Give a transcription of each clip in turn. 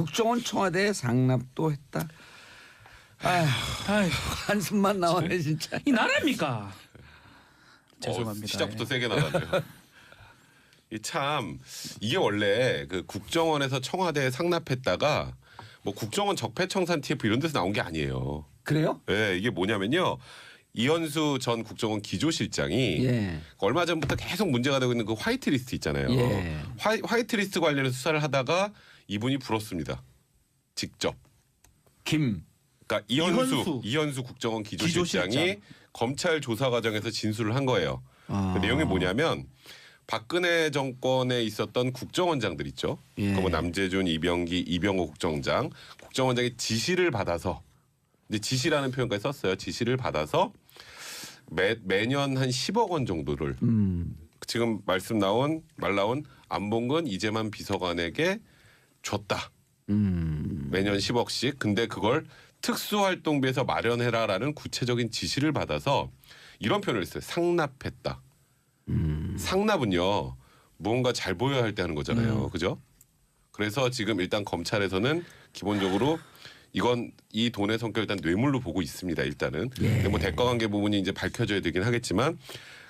국정원 청와대에 상납도 했다. 아휴, 한숨만 나오네 진짜. 이 나라입니까? 죄송합니다. 시작부터 세게 나갔네요. 참 이게 원래 그 국정원에서 청와대에 상납했다가 뭐 국정원 적폐청산 TF 이런 데서 나온 게 아니에요. 그래요? 네, 이게 뭐냐면요. 이현수 전 국정원 기조실장이 얼마 전부터 계속 문제가 되고 있는 그 화이트리스트 있잖아요. 화이트리스트 관련해서 수사를 하다가 이분이 불었습니다. 직접. 그러니까 이현수 국정원 기조실장이 검찰 조사 과정에서 진술을 한 거예요. 그 내용이 뭐냐면 박근혜 정권에 있었던 국정원장들 있죠. 뭐 남재준, 이병기, 이병호 국정원장의 지시를 받아서 이제 지시라는 표현까지 썼어요. 지시를 받아서 매년 한 10억 원 정도를 지금 말 나온 안봉근 이재만 비서관에게 줬다. 매년 10억씩. 근데 그걸 특수활동비에서 마련해라라는 구체적인 지시를 받아서 이런 표현을 했어요. 상납했다. 상납은요. 무언가 잘 보여야 할 때 하는 거잖아요. 그죠? 그래서 지금 일단 검찰에서는 기본적으로 이 돈의 성격을 일단 뇌물로 보고 있습니다. 일단은. 근데 뭐 대가관계 부분이 이제 밝혀져야 되긴 하겠지만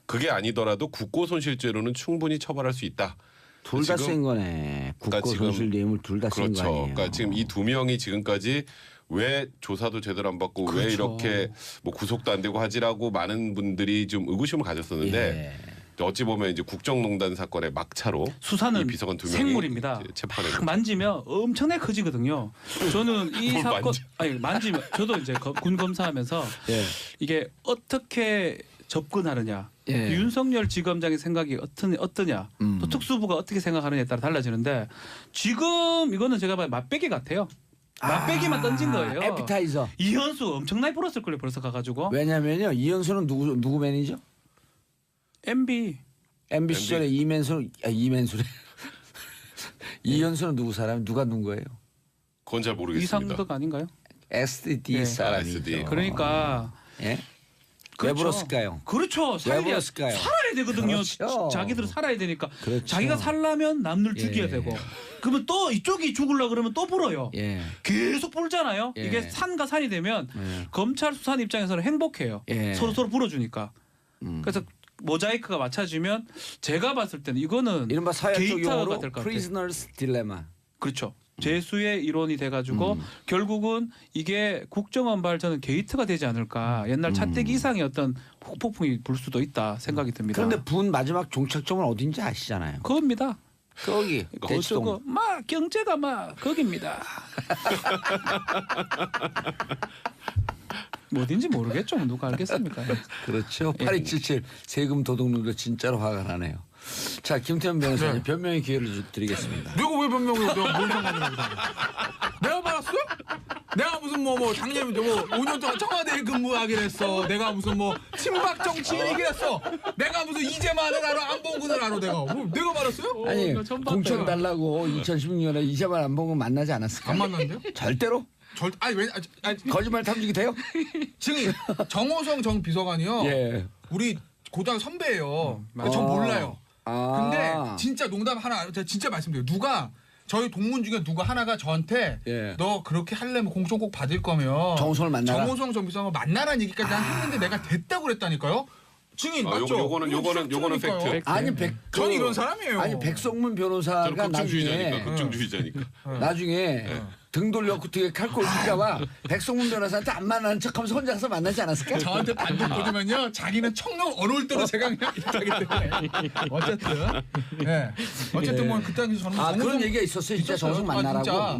그게 아니더라도 국고손실죄로는 충분히 처벌할 수 있다. 둘 다 쓴 거네. 국고손실 뇌물 둘 다 쓴 거 아니에요. 그러니까 지금 이 두 명이 지금까지 왜 조사도 제대로 안 받고 왜 이렇게 뭐 구속도 안 되고 하지라고 많은 분들이 좀 의구심을 가졌었는데 어찌 보면 이제 국정농단 사건의 막차로 수사는 이 비서관 두 명이 생물입니다. 재판에 딱 만지면 엄청나게 커지거든요. 저는 이 사건 만지면 저도 이제 군 검사하면서 이게 어떻게 접근하느냐, 윤석열 지검장의 생각이 어떠냐, 또 특수부가 어떻게 생각하느냐에 따라 달라지는데 지금 이거는 제가 봐요 맛배기 같아요. 맛배기만 던진 거예요. 에피타이저. 이현수 엄청나게 벌었을 걸요. 벌써 가가지고. 왜냐면요. 이현수는 누구 매니저? MB 시절에 이맨수래. 이현수는 누구 사람? 누가 누군 거예요? 그건 잘 모르겠습니다. 이상덕 아닌가요? SD 사람이죠. SD. 그러니까 왜 그렇죠. 불었을까요? 그렇죠. 왜 불었을까요? 살아야 되거든요. 그렇죠. 자기들은 살아야 되니까. 그렇죠. 자기가 살려면 남들 죽여야 되고. 그러면 또 이쪽이 죽으려고 그러면 또 불어요. 계속 불잖아요. 이게 산과 산이 되면 검찰 수사관 입장에서는 행복해요. 서로 불어주니까. 그래서 모자이크가 맞춰지면 제가 봤을 때는 이거는 이른바 사회적 게이트가 용어로 될 것 같아요. 프리즈너스 딜레마. 그렇죠. 재수의 이론이 돼가지고 결국은 이게 국정원발 저는 게이트가 되지 않을까. 옛날 차떼기 이상의 어떤 폭풍이 불 수도 있다 생각이 듭니다. 그런데 분 마지막 종착점은 어딘지 아시잖아요. 그겁니다. 거기 대치동. 막 경제가 막 거기입니다. 어딘지 모르겠죠. 누가 알겠습니까? 그렇죠. 8277 세금 도둑놈도 진짜로 화가 나네요. 자, 김태현 변호사님 변명의 기회를 드리겠습니다. 내가 왜 변명을 내가 뭘 상관입니다. 내가 말았어? 내가 무슨 뭐 작년에 뭐 5년 동안 청와대에 근무하기로 했어. 내가 무슨 뭐 친박 정치인이긴 했어. 내가 무슨 이재만을 알아 안봉근을 알아 내가. 내가 말았어요? 아니 공천 달라고 2016년에 이재만 안봉근 만나지 않았을까? 안 만났는데요? 절대로? 거짓말 탐지기 돼요? 지금 정호성 정 비서관이요. 우리 고등학교 선배예요. 전 몰라요. 근데 진짜 농담 하나 제가 진짜 말씀드려요. 누가 저희 동문 중에 누가 하나가 저한테 너 그렇게 하려면 공천 꼭 받을 거면 정호성을 만나라. 정호성 전 비서관을 만나라는 얘기까지 난 했는데 내가 됐다고 그랬다니까요. 증인 맞죠? 요거는 팩트. 아니 전 이런 사람이에요. 아니 백성문 변호사가 나중에 국정주의자니까. 나중에 등 돌려고 되게 칼골 찔까봐 백성문 변호사한테 안 만나는 척하면서 혼자서 만나지 않았을까? 저한테 반대 보더면요 자기는 청렴 어려울 때로 제가 그냥 이렇게 하기 때문에 어쨌든 뭐 그 당시 저는 그런 얘기가 있었어요. 진짜 정호성 만나라고. 진짜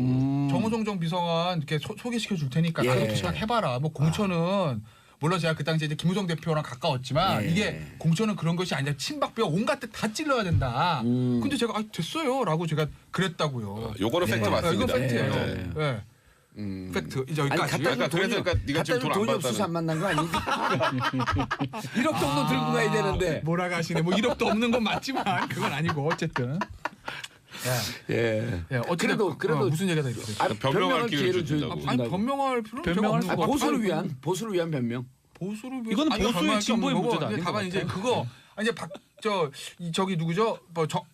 정호성 정 비서관 이렇게 소개시켜 줄 테니까 그렇게 생각해봐라. 뭐 공천은 물론 제가 그 당시에 이제 김우성 대표랑 가까웠지만 이게 공천은 그런 것이 아니라 친박뼈 온갖 데 다 찔러야 된다. 근데 제가 됐어요라고 제가 그랬다고요. 요거는 팩트 맞습니다. 이건 팩트예요. 팩트 이제 여기까지. 그래서 네가 지금 돈 안 돈이 없어서 안 만난 거 아니지? 1억 정도 들고 가야 되는데. 몰아가시네. 뭐 1억도 없는 건 맞지만 그건 아니고 어쨌든. 그래도 무슨 얘기가 있어요? 변명할 기회를 준다고. 아니 변명할 필요는 없는 거. 보수를 위한 변명. 보수를 위한 이거는 보수의 진보의 문제다. 다만 이제 그거 이제 저기 누구죠?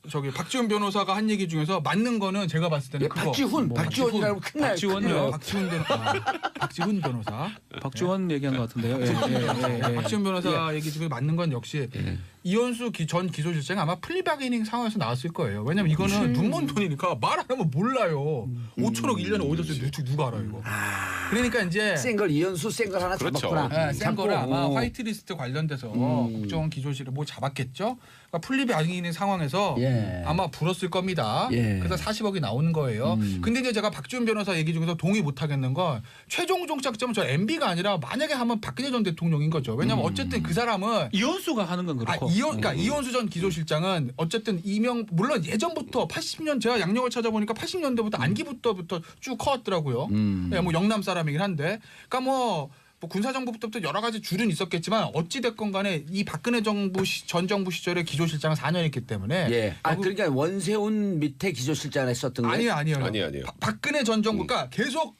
저기 박지훈 변호사가 한 얘기 중에서 맞는 거는 제가 봤을 때는 예, 박지훈이라고 큰날. 박지원요. 박지훈 변호사. 박지원 얘기한 것 같은데요. 예. 박지훈 변호사 얘기 중에 맞는 건 역시 이현수 전 기소실장이 아마 플리바게닝 상황에서 나왔을 거예요. 왜냐면 이거는 눈먼 돈이니까 말 안 하면 몰라요. 5천억 1년에 어디다 쓸지 누가 알아요 이거. 그러니까 이제 센걸 이현수 센 걸 하나 그렇죠. 잡았구나. 센 거를 아마 화이트리스트 관련돼서 국정원 기소실에 뭐 잡았겠죠. 그러니까 플리바게닝 상황에서 아마 불었을 겁니다. 그래서 40억이 나오는 거예요. 근데 이제 제가 박지훈 변호사 얘기 중에서 동의 못 하겠는 건 최종 종착점은 저 MB가 아니라 만약에 하면 박근혜 전 대통령인 거죠. 왜냐하면 어쨌든 그 사람은 이현수가 하는 건 그렇고. 그러니까 이현수 전 기소실장은 어쨌든 물론 예전부터 80년 제가 양력을 찾아보니까 80년대부터 안기부터 쭉 커왔더라고요. 뭐 영남 사람이긴 한데, 그러니까 뭐 군사정부부터 여러 가지 줄은 있었겠지만 어찌 됐건 간에 이 박근혜 전 정부 시절에 기조실장은 4년 했기 때문에. 그러니까 원세훈 밑에 기조실장 했었던 거예요? 아니에요. 박근혜 전 정부가 계속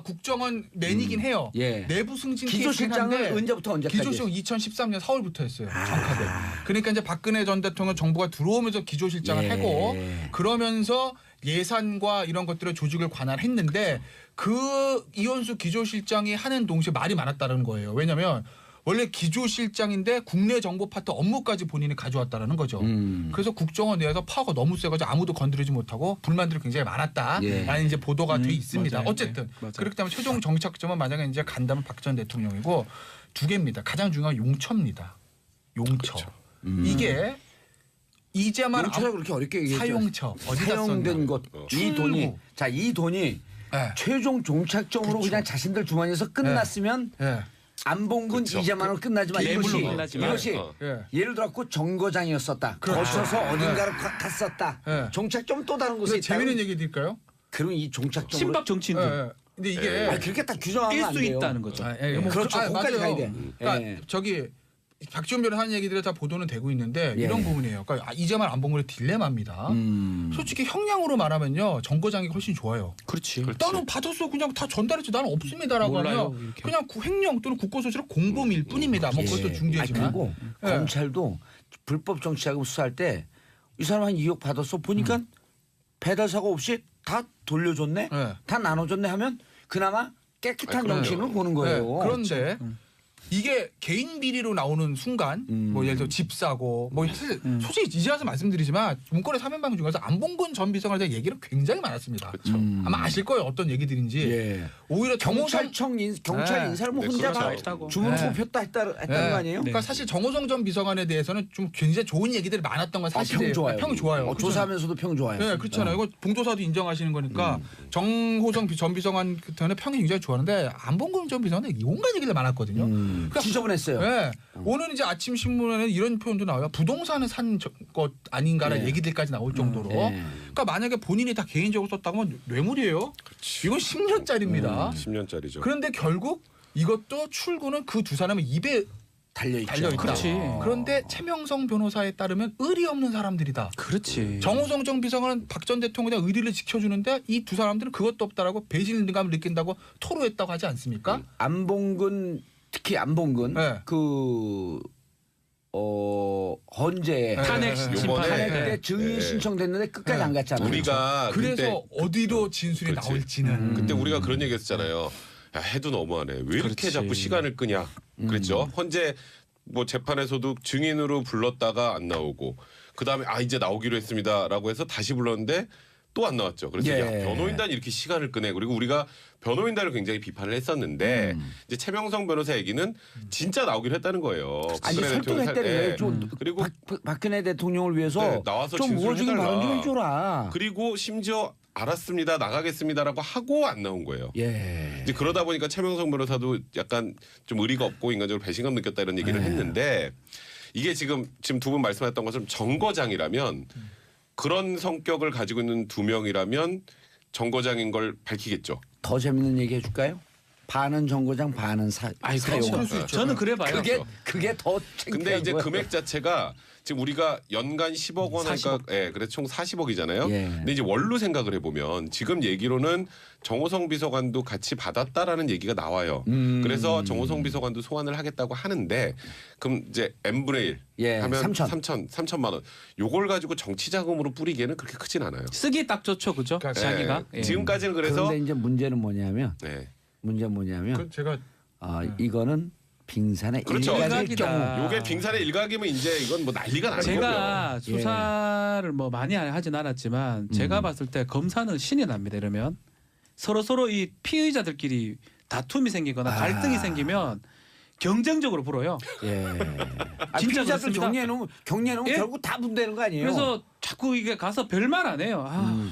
국정원 맨이긴 해요. 내부 승진 기조실장은 언제부터 언제까지? 기조실장 2013년 4월부터 했어요. 정확하게. 그러니까 이제 박근혜 전 대통령 정부가 들어오면서 기조실장을 하고 그러면서 예산과 이런 것들을 조직을 관할했는데 그 이현수 기조실장이 하는 동시에 말이 많았다는 거예요. 왜냐하면 원래 기조실장인데 국내 정보 파트 업무까지 본인이 가져왔다라는 거죠. 그래서 국정원 내에서 파워가 너무 세가지고 아무도 건드리지 못하고 불만들이 굉장히 많았다라는 이제 보도가 돼 있습니다. 맞아요. 어쨌든 맞아요. 그렇기 때문에 최종 정착점은 만약에 이제 간다면 박 전 대통령이고 두 개입니다. 가장 중요한 용처입니다. 용처. 그렇죠. 이게 이제만 용처를 그렇게 어렵게 얘기했죠. 사용처 어디다 사용된 것. 이 돈이 이 돈이 최종 종착점으로 그냥 자신들 주머니에서 끝났으면 안봉근 이재만으로 끝나지만 이것이 예를 들었고 정거장이었었다. 거쳐서 어딘가로 갔었다. 종착점 또 다른 곳에 있다. 재미있는 얘기 드릴까요? 그럼 이 종착점으로 친박 정치인들. 근데 이게 그렇게 딱 규정하면 안 수 돼요. 있다는 거죠. 그렇죠. 거기까지 가야 돼. 그러니까 저기 박지원 변호사 하는 얘기들이 다 보도는 되고 있는데 이런 부분이에요. 그러니까 이제만 안봉근의 딜레마입니다. 솔직히 형량으로 말하면요. 정거장이 훨씬 좋아요. 그렇지. 나는 받았어 그냥 다 전달했지 나는 없습니다라고 몰라요, 하면 이렇게. 그냥 횡령 또는 국고소실의 공범일 뿐입니다. 뭐 그것도 중대하지만. 그리고 검찰도 불법 정치자금 수사할 때 이 사람 한 2억 받았어 보니까 배달 사고 없이 다 돌려줬네, 다 나눠줬네 하면 그나마 깨끗한 정신을 보는 거예요. 그런데 이게 개인 비리로 나오는 순간 뭐 예를 들어 집 사고 뭐 사실 솔직히 이제 와서 말씀드리지만 문건의 사면방 중에서 안봉근 전 비서관에 대한 얘기는 굉장히 많았습니다. 아마 아실 거예요 어떤 얘기들인지. 오히려 경찰 인사를 뭐 혼자 다 주문을 뽑혔다 했다는 거 아니에요? 그러니까 사실 정호성 전 비서관에 대해서는 좀 굉장히 좋은 얘기들이 많았던 건 사실이에요. 평 좋아요. 평 조사하면서도 평 좋아요. 네, 그렇잖아요. 이거 봉도사도 인정하시는 거니까 정호성 전 비서관 같은 평이 굉장히 좋았는데 안봉근 전 비서관은 온갖 얘기들 많았거든요. 지저분했어요. 오늘 이제 아침 신문에는 이런 표현도 나와요. 부동산을 산 것 아닌가라는 얘기들까지 나올 정도로. 그러니까 만약에 본인이 다 개인적으로 썼다면 뇌물이에요. 이건 10년짜리입니다. 10년짜리죠. 그런데 결국 이것도 출구는 그 두 사람의 입에 달려있다. 그렇지. 그런데 최명성 변호사에 따르면 의리 없는 사람들이다. 그렇지. 정호성 전 비서관은 박 전 대통령에 대한 의리를 지켜주는데 이 두 사람들은 그것도 없다라고 배신감을 느낀다고 토로했다고 하지 않습니까? 안봉근 특히 안봉근 헌재 탄핵 심판 때 증인 신청됐는데 끝까지 안 갔잖아요. 우리가 그래서 어디로 진술이 나올지는 그때 우리가 그런 얘기했잖아요. 야, 해도 너무하네. 왜 이렇게 자꾸 시간을 끄냐. 그랬죠. 헌재 뭐 재판에서도 증인으로 불렀다가 안 나오고 그다음에 이제 나오기로 했습니다라고 해서 다시 불렀는데 또 안 나왔죠. 그래서 야, 변호인단이 이렇게 시간을 끄네. 그리고 우리가 변호인단을 굉장히 비판을 했었는데 이제 최명성 변호사 얘기는 진짜 나오기로 했다는 거예요. 아니 설득했다는 거예요. 그리고 박근혜 대통령을 위해서 나와서 좀 우호적인 발언 좀 해줘라. 그리고 심지어 알았습니다. 나가겠습니다라고 하고 안 나온 거예요. 이제 그러다 보니까 최명성 변호사도 약간 좀 의리가 없고 인간적으로 배신감 느꼈다 이런 얘기를 했는데 이게 지금 두 분 말씀하셨던 것처럼 정거장이라면 그런 성격을 가지고 있는 두 명이라면 정거장인 걸 밝히겠죠. 더 재밌는 얘기 해줄까요? 반은 정거장 반은 사용. 그럴 수 있죠. 저는 그래 봐요. 그게 더 근데 창피한 이제 거예요. 금액 자체가 지금 우리가 연간 10억 원 하니까 그래서 총 40억이잖아요. 예. 근데 이제 원로 생각을 해보면 지금 얘기로는 정호성 비서관도 같이 받았다라는 얘기가 나와요. 그래서 정호성 비서관도 소환을 하겠다고 하는데 그럼 이제 n분의 1 하면 3천만 원. 요걸 가지고 정치 자금으로 뿌리기에는 그렇게 크진 않아요. 쓰기 딱 좋죠, 그죠? 자기가. 지금까지는 그래서 그런데 이제 문제는 뭐냐면 제가 이거는 빙산의 그렇죠. 일각일 경우. 요게 빙산의 일각이면 이제 이건 뭐 난리가 나는 거고요. 제가 수사를 뭐 많이 하진 않았지만 제가 봤을 때 검사는 신이 납니다. 이러면 서로 이 피의자들끼리 다툼이 생기거나 갈등이 생기면 경쟁적으로 불어요. 예. 진짜 피의자들 그렇습니다. 경례는 예? 결국 다 분되는 거 아니에요? 그래서 자꾸 이게 가서 별말 안 해요.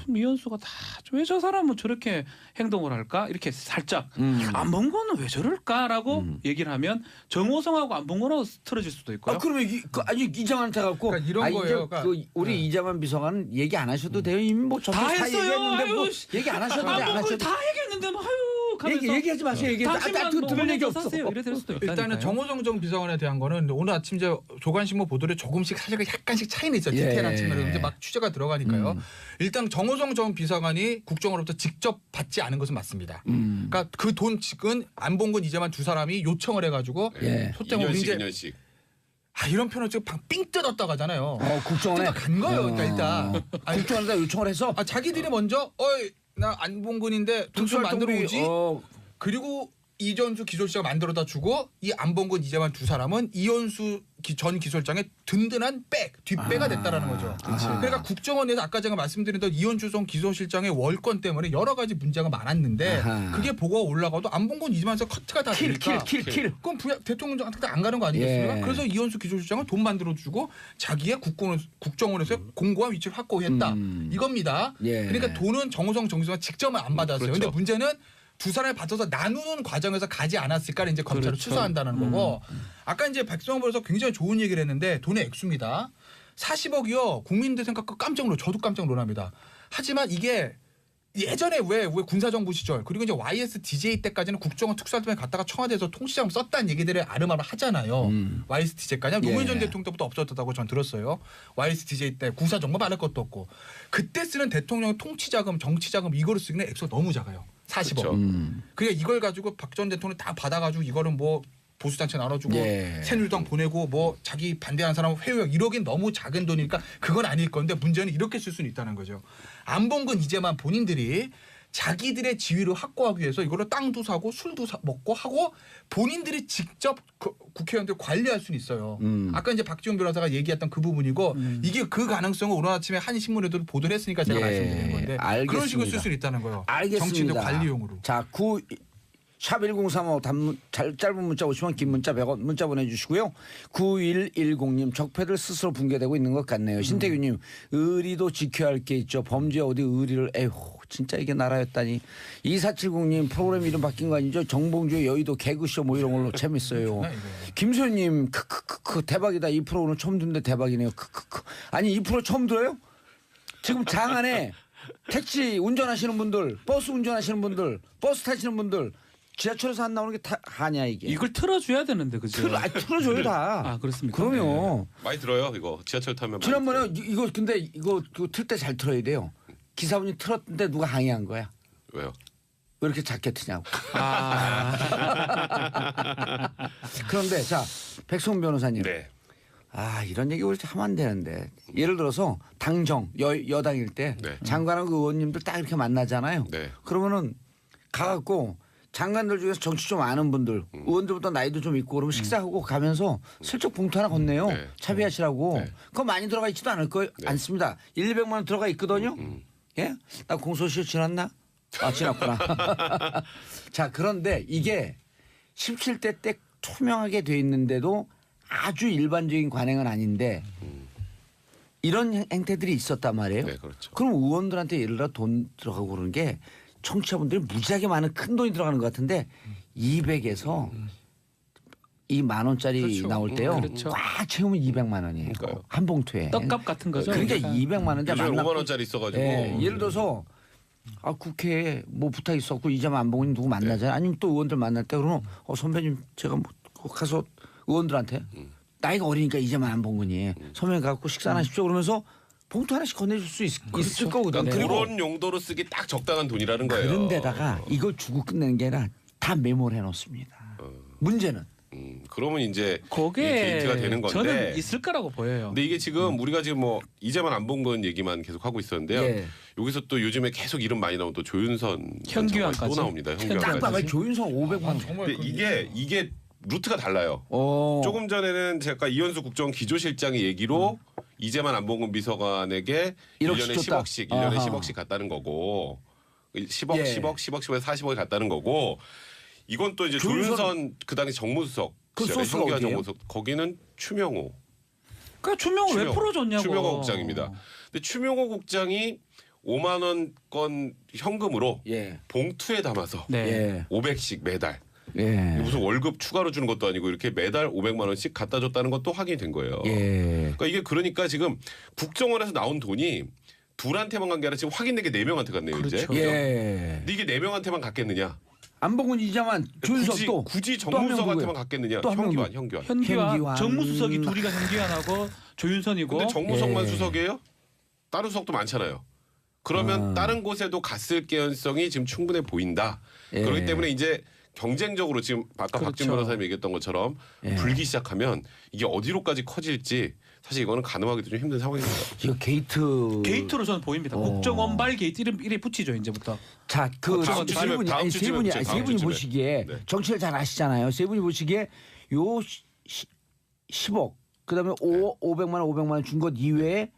이현수가 다 왜 저 사람은 저렇게 행동을 할까? 이렇게 살짝 안 본 거는 왜 저럴까라고 얘기를 하면 정호성하고 안 본 거라고 틀어질 수도 있고요. 그러면 이장한테 갖고 그러니까 이런 거예요. 우리 이장만 비서관은 얘기 안 하셔도 돼요. 이미 뭐 전부 다 다 했어요. 얘기했는데 뭐 아유, 얘기 안 하셔도 돼. 안 안 본 하셔도 걸 다 얘기했는데 뭐 얘기하지 마세요. 들을 얘기 없어. 이래 될 수도 있다니까요. 일단은 정호성 전 비서관에 대한 거는 오늘 아침 이제 조간신문 보도를 조금씩 사실 약간씩 차이는 있어요. 디테일한 측면으로 이제 막 취재가 들어가니까요. 일단 정호성 전 비서관이 국정으로부터 직접 받지 않은 것은 맞습니다. 그러니까 그 돈 지금 안봉근 이재만 두 사람이 요청을 해가지고 소태고 이제 2년씩. 이런 표현을 지금 빙 뜯었다고 하잖아요. 국정원에 간 거예요. 그러니까 일단 국정원에다 요청을 해서 자기들이 먼저 나 안봉근인데 돈 좀 만들어 오지. 그리고 이전수 기술자가 만들어다 주고 이 안봉근 이재만 두 사람은 이현수 전 기술장의 든든한 뒷배가 됐다라는 거죠. 그러니까 국정원에서 아까 제가 말씀드린 이현수 전 기술실장의 월권 때문에 여러 가지 문제가 많았는데 그게 보고가 올라가도 안봉근 이재만에서 커트가 다 되니까 킬. 그럼 대통령한테 안 가는 거 아니겠습니까? 그래서 이현수 기술실장은 돈 만들어 주고 자기의 국정원에서 공고한 위치를 확보했다. 이겁니다. 그러니까 돈은 정호성 정수가 직접은 안 받았어요. 근데 문제는 두 사람을 받아서 나누는 과정에서 가지 않았을까를 이제 검찰을 추서한다는 거고 아까 이제 백성원 변호사 굉장히 좋은 얘기를 했는데 돈의 액수입니다. 40억이요. 국민들 생각과 깜짝 놀라. 저도 깜짝 놀랍니다. 하지만 이게 예전에 왜 군사정부 시절 그리고 이제 YSDJ 때까지는 국정원 특수활동에 갔다가 청와대에서 통치자금 썼다는 얘기들을 아름아름 하잖아요. YSDJ까지 노무현 전 대통령 때부터 없었다고 전 들었어요. YSDJ 때 군사정부 말할 것도 없고 그때 쓰는 대통령 통치자금 정치자금 이거로 쓰기는 액수가 너무 작아요. 40억. 그렇죠. 그러니까 이걸 가지고 박 전 대통령 다 받아가지고 이거는 뭐 보수단체 나눠주고 새누리당 보내고 뭐 자기 반대하는 사람 회유역 1억은 너무 작은 돈이니까 그건 아닐 건데 문제는 이렇게 쓸 수는 있다는 거죠. 안봉근 이재만 본인들이 자기들의 지위를 확보하기 위해서 이걸로 땅도 사고 술도 먹고 하고 본인들이 직접 국회의원들 관리할 수는 있어요. 아까 이제 박지원 변호사가 얘기했던 그 부분이고 이게 그 가능성을 오늘 아침에 한 신문에도 보도를 했으니까 제가 말씀드린 건데 알겠습니다. 그런 식으로 쓸 수는 있다는 거예요. 알겠습니다. 정치인들 관리용으로. 자, 샵 1035 짧은 문자 오시면 긴 문자 100원 문자 보내주시고요. 9110님 적폐들 스스로 붕괴되고 있는 것 같네요. 신태규님 의리도 지켜야 할 게 있죠. 범죄 어디 의리를 에휴 진짜 이게 나라였다니. 2470님 프로그램 이름 바뀐 거 아니죠? 정봉주의 여의도 개그쇼 뭐 이런 걸로 재밌어요. 김소연님 크크크크 대박이다. 이 프로그램 처음 듣는데 대박이네요. 크크크. 아니 이 프로 처음 들어요? 지금 장안에 택시 운전하시는 분들 버스 운전하시는 분들 버스 타시는 분들 지하철에서 안 나오는 게 다 하냐 이게. 이걸 틀어줘야 되는데 그죠? 틀어줘요 다. 그렇습니까? 그럼요. 많이 들어요 이거 지하철 타면. 지난번에 이거 근데 이거 틀 때 잘 틀어야 돼요. 기사분이 틀었는데 누가 항의한 거야. 왜요? 왜 이렇게 작게 트냐고. 그런데 자 백성훈 변호사님. 네. 이런 얘기 우리 하면 안 되는데 예를 들어서 당정 여당일 때 장관하고 의원님들 딱 이렇게 만나잖아요. 그러면은 가갖고 장관들 중에서 정치 좀 아는 분들 의원들보다 나이도 좀 있고 그러면 식사하고 가면서 슬쩍 봉투 하나 건네요. 차비하시라고. 그거 많이 들어가 있지도 않을 거예요. 않습니다. 100만 원 들어가 있거든요. 예? 나 공소시효 지났나? 지났구나. 자 그런데 이게 17대 때 투명하게 돼 있는데도 아주 일반적인 관행은 아닌데 이런 행태들이 있었단 말이에요. 그렇죠. 그럼 의원들한테 예를 들어 돈 들어가고 그러는 게 청취자분들이 무지하게 많은 큰 돈이 들어가는 것 같은데 200에서 이 10,000원짜리 나올 때요. 꽉 채우면 200만 원이에요. 그러니까요. 한 봉투에. 떡값 같은 거죠. 그러니까 200만 원짜리 5만 원짜리 있어가지고. 예를 들어서 국회에 뭐 부탁 있었고 이재만 안봉근 누구 만나잖아요. 아니면 또 의원들 만날 때 그러면 선배님 제가 뭐 가서 의원들한테 나이가 어리니까 이재만 안봉근이 선배님 갖고 식사 하십시오 그러면서 봉투 하나씩 건네줄 수 있을 거거든요. 그러니까 그런 용도로 쓰기 딱 적당한 돈이라는 거예요. 그런데다가 이걸 주고 끝내는 게 아니라 다 메모를 해놓습니다. 문제는. 그러면 이제 그게 게이트가 되는 건데 저는 있을 거라고 보여요. 근데 이게 지금 우리가 지금 뭐 이재만 안봉근 얘기만 계속 하고 있었는데요. 예. 여기서 또 요즘에 계속 이름 많이 나오는 또 조윤선 현기환까지. 또 나옵니다. 딱 현기환까지. 봐봐 조윤선 500만 원. 정말 근데 이게 루트가 달라요. 어. 조금 전에는 제가 이현수 국정원 기조실장의 얘기로 이재만 안봉근 비서관에게 1억씩 1년에 줬다. 10억씩 1년에 아하. 10억씩 갔다는 거고 10억 예. 10억에서 40억이 갔다는 거고 이건 또 이제 조윤선 그 당시 정무수석 그 시절에 소스가 현기환 어디예요? 정무수석 거기는 추명호 그러니까 추명호 왜 풀어줬냐고. 추명호 국장입니다. 근데 추명호 국장이 5만 원권 현금으로 예. 봉투에 담아서 네. 예. 500씩 매달 예. 무슨 월급 추가로 주는 것도 아니고 이렇게 매달 500만 원씩 갖다 줬다는 것도 확인이 된 거예요. 예. 그러니까 지금 국정원에서 나온 돈이 둘한테만 간 게 아니라 지금 확인된 게 4명한테 갔네요. 이제. 그렇죠. 예. 근데 이게 4명한테만 갔겠느냐? 안봉근 이재만 조윤선 또 굳이 또한 명 정무수석한테만 누구예요? 갔겠느냐? 또한 명 현기환. 현기환 현기환. 정무수석이 둘이가 현기환하고 조윤선이고. 근데 정무석만 예. 수석이에요? 다른 수석도 많잖아요. 그러면 다른 곳에도 갔을 개연성이 지금 충분해 보인다. 예. 그렇기 때문에 이제 경쟁적으로 지금 아까 그렇죠. 박진 변호사님이 얘기했던 것처럼 예. 불기 시작하면 이게 어디로까지 커질지 사실 이거는 가늠하기도 좀 힘든 상황입니다. 이거 게이트로 저는 보입니다. 국정원발 게이트 이래 붙이죠 이제부터. 자, 다음 주쯤에, 다음 세 주쯤에 분이 붙여요, 다음 주쯤에. 보시기에 네. 정치를 잘 아시잖아요. 세 분이 보시기에 요 10억 그다음에 500만 원 준 것 이외에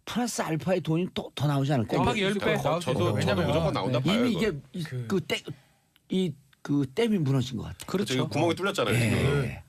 플러스 알파의 돈이 또 더 나오지 않을까? 곱하기 10배. 저도 왜냐면 무조건 나온다 봐요. 이미 이거. 이게 그 댐이 무너진 것 같아요. 그렇죠. 이거 구멍이 뚫렸잖아요. 지금. 예.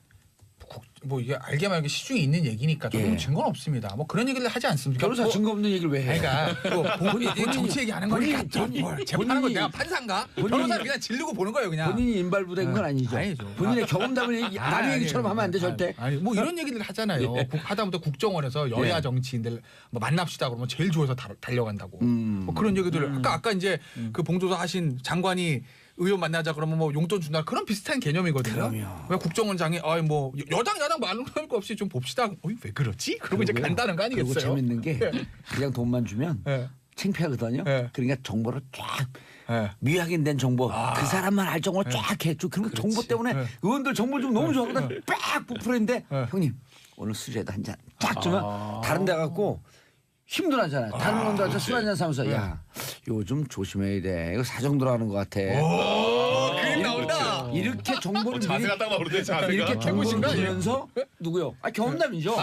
뭐 이게 알게 말게 시중에 있는 얘기니까 조금 예. 증거는 없습니다. 뭐 그런 얘기를 하지 않습니까? 변호사 뭐, 증거 없는 얘기를 왜 해? 그러니까 뭐 본인이 정치 얘기하는 거니까 뭘 재판하는 건 내가 판사인가? 변호사를 그냥 지르고 보는 거예요 그냥. 본인이 인발부된 건 아니죠. 아니죠. 본인의 경험담을 남의 얘기처럼 하면 안 돼 절대. 아니 뭐 이런 얘기를 하잖아요. 하다못해 국정원에서 여야 정치인들 뭐 만납시다 그러면 제일 좋아서 달려간다고. 뭐 그런 얘기들 아까 이제 그 봉조사 하신 장관이 의원 만나자 그러면 뭐 용돈 준다 그런 비슷한 개념이거든요. 그럼요. 왜 국정원장이 뭐 여당 야당 말할 거 없이 좀 봅시다. 왜 그렇지? 그러고 이제 간다는 거 그리고 아니겠어요? 재밌는 게 그냥 돈만 주면 예. 창피하거든요. 예. 그러니까 정보를 쫙 예. 미확인된 정보 그 사람만 알 정보로 쫙 해줘. 그러면 정보 때문에 예. 의원들 정보 좀 너무 좋아하거든. 빡 부풀었는데 예. 형님 오늘 술이라도 한 잔 쫙 주면 다른 데 갖고 힘들어하잖아요. 다른 의원들한테 술 한 잔 사면서 야 요즘 조심해야 돼. 이거 사정 들어가는 것 같아. 그림 나온다. 이렇게 정보를 미리 자세가 딱 나오는데 자세가. 이렇게 정보를 해보신가? 주면서 누구요? 경험담이죠.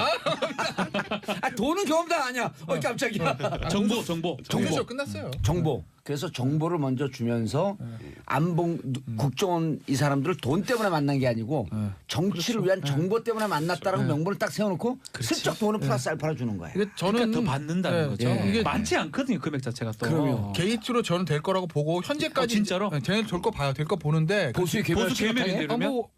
돈은 경험담 아니야. 깜짝이야. 정보. 정규쇼 끝났어요. 정보. 그래서 정보를 먼저 주면서 국정원 이 사람들을 돈 때문에 만난 게 아니고 정치를 위한 정보 때문에 만났다라고 명분을 딱 세워놓고 슬쩍 돈을 플러스 알파로 주는 거예요. 이게 저는 그러니까 더 받는다는 네, 거죠. 예. 이게 많지 않거든요 금액 자체가 또. 그럼요. 게이트로 저는 될 거라고 보고 현재까지 진짜로? 쟤네 될 거 봐요. 될 거 보는데 보수의 개별 보수 개별인데 이러면 뭐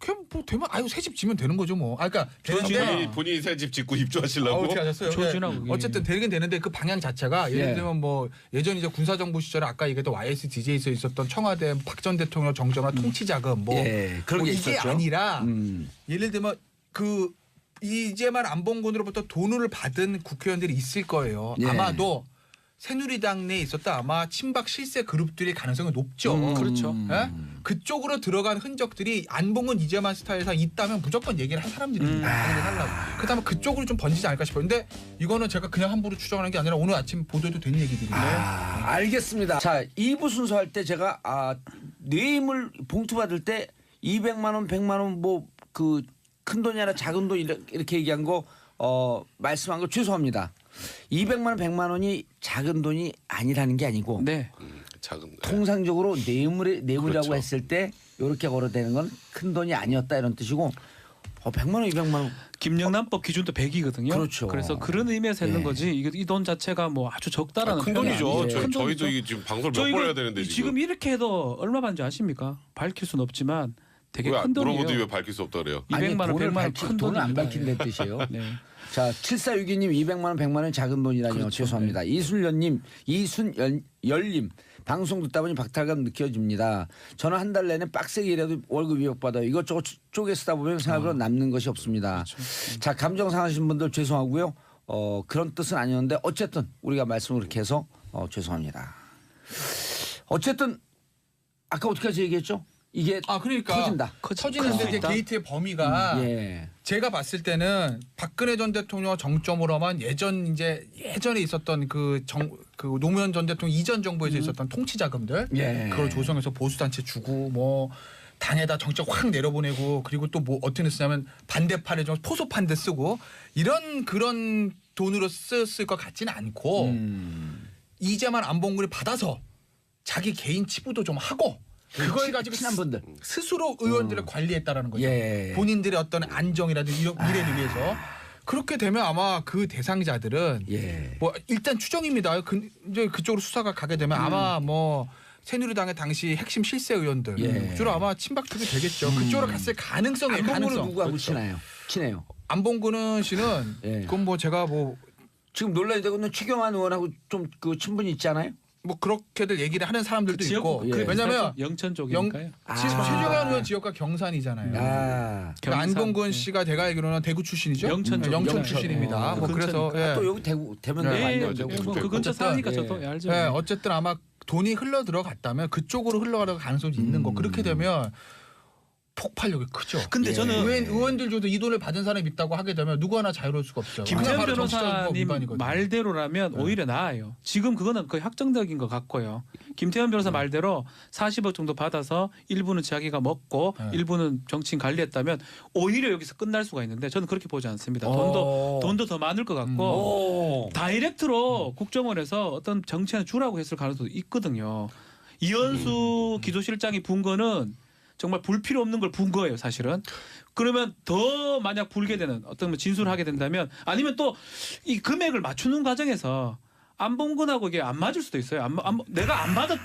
되면 새 집 지면 되는 거죠 뭐. 그러니까 되는데 본인이 새 집 짓고 입주하시려고. 어떻게 하셨어요? 조준하고 네. 어쨌든 되긴 되는데 그 방향 자체가 예를 예. 들면 뭐 예전 이제 군사정부 시절에 아까 얘기했던 YSDJ에서 있었던 청와대 박 전 대통령 정전화 통치자금 뭐, 예, 그런 뭐 게 이게 있었죠. 아니라 예를 들면 그 이재만 안봉근으로부터 돈을 받은 국회의원들이 있을 거예요. 예. 아마도 새누리당 내에 있었다 아마 친박 실세 그룹들의 가능성이 높죠. 그렇죠. 예? 그쪽으로 들어간 흔적들이 안봉근 이재만 스타일에서 있다면 무조건 얘기를 할 사람들입니다. 얘기를 하려고. 그다음에 그쪽으로 좀 번지지 않을까 싶어요. 근데 이거는 제가 그냥 함부로 추정하는 게 아니라 오늘 아침 보도도 된 얘기들인데. 알겠습니다. 자, 2부 순서 할 때 제가 뇌물 봉투 받을 때 200만 원, 100만 원 뭐 그 큰 돈이 아니라 작은 돈 이렇게 얘기한 거 말씀한 거 죄송합니다. 200만 원, 100만 원이 작은 돈이 아니라는 게 아니고 네. 작은. 통상적으로 뇌물이라고 그렇죠. 했을 때 이렇게 거래되는 건 큰 돈이 아니었다 이런 뜻이고 100만 원, 200만 원 김영란법 기준도 100이거든요. 그렇죠. 그래서 그런 의미에서 했는 예. 거지. 이 돈 자체가 뭐 아주 적다라는 큰 표현이 돈이죠. 아니에요. 큰 저희도 돈이죠. 이게 지금 방송을 몇 저희가 번 해야 되는데 지금 이렇게 해도 얼마 받는지 아십니까? 밝힐 수는 없지만 되게 큰 돈이에요. 물어보더니 왜 밝힐 수 없다 그래요? 200만 원, 돈을 100만 원 밝히- 큰 돈을 안 돈입니다. 밝힌다는 뜻이에요. 네. 자, 7462님 200만 원, 100만 원 작은 돈이라뇨. 그렇죠. 죄송합니다. 이순열님, 이순열님 방송 듣다 보니 박탈감 느껴집니다. 저는 한 달 내내 빡세게 일해도 월급 위협받아요. 이것저것 쪼개 쓰다 보면 생각으로 남는 것이 없습니다. 그렇죠. 자, 감정 상하신 분들 죄송하고요. 그런 뜻은 아니었는데 어쨌든 우리가 말씀을 그렇게 해서 죄송합니다. 어쨌든 아까 어떻게까지 얘기했죠? 이게 그러니까 터진다. 터지는데 이제 게이트의 범위가 제가 봤을 때는 박근혜 전 대통령 정점으로만 예전에 있었던 그 노무현 전 대통령 이전 정부에서 있었던 통치 자금들 그걸 조성해서 보수 단체 주고 뭐 당에다 정책 확 내려보내고 그리고 또 뭐 어떻게 쓰냐면 반대팔에 좀 포소판데 쓰고 이런 그런 돈으로 썼을 것 같지는 않고 이재만 안봉근이 받아서 자기 개인 치부도 좀 하고 그걸 가지고 친한 분들 스스로 의원들을 관리했다라는 거죠. 본인들의 어떤 안정이라든지 미래를 위해서. 그렇게 되면 아마 그 대상자들은 뭐 일단 추정입니다. 이제 그쪽으로 수사가 가게 되면 아마 뭐 새누리당의 당시 핵심 실세 의원들 주로 아마 친박 쪽이 되겠죠. 그쪽으로 갔을 가능성이 안봉근은 누구하고 친해요? 안봉근 씨는 그건 뭐 제가 뭐 지금 논란이 되고 있는 최경환 의원하고 좀 그 친분이 있잖아요. 뭐 그렇게들 얘기를 하는 사람들도 있고 왜냐하면 영천 쪽이니까요. 최경환 의원 지역가 경산이잖아요. 안봉근 씨가 제가 알기로는 대구 출신이죠. 영천 출신입니다. 뭐 그래서 또 여기 대면 그 근처 사니까 저도 알죠. 어쨌든 아마 돈이 흘러 들어갔다면 그쪽으로 흘러가는 가능성이 있는 거. 그렇게 되면 폭발력이 크죠. 근데 저는 의원들조도 이 돈을 받은 사람이 있다고 하게 되면 누구 하나 자유로울 수가 없죠. 김태현 변호사님 말대로라면 오히려 나아요. 지금 그거는 거의 확정적인 것 같고요. 김태현 변호사 말대로 40억 정도 받아서 일부는 자기가 먹고 일부는 정치인 관리했다면 오히려 여기서 끝날 수가 있는데 저는 그렇게 보지 않습니다. 돈도 더 많을 것 같고 다이렉트로 국정원에서 어떤 정치인을 주라고 했을 가능성도 있거든요. 이현수 기조실장이 분 거는 정말 불 필요 없는 걸 분 거예요, 사실은. 그러면 더 만약 불게 되는 어떤 진술을 하게 된다면 아니면 또 이 금액을 맞추는 과정에서 안봉근하고 이게 안 맞을 수도 있어요. 내가 안 받았,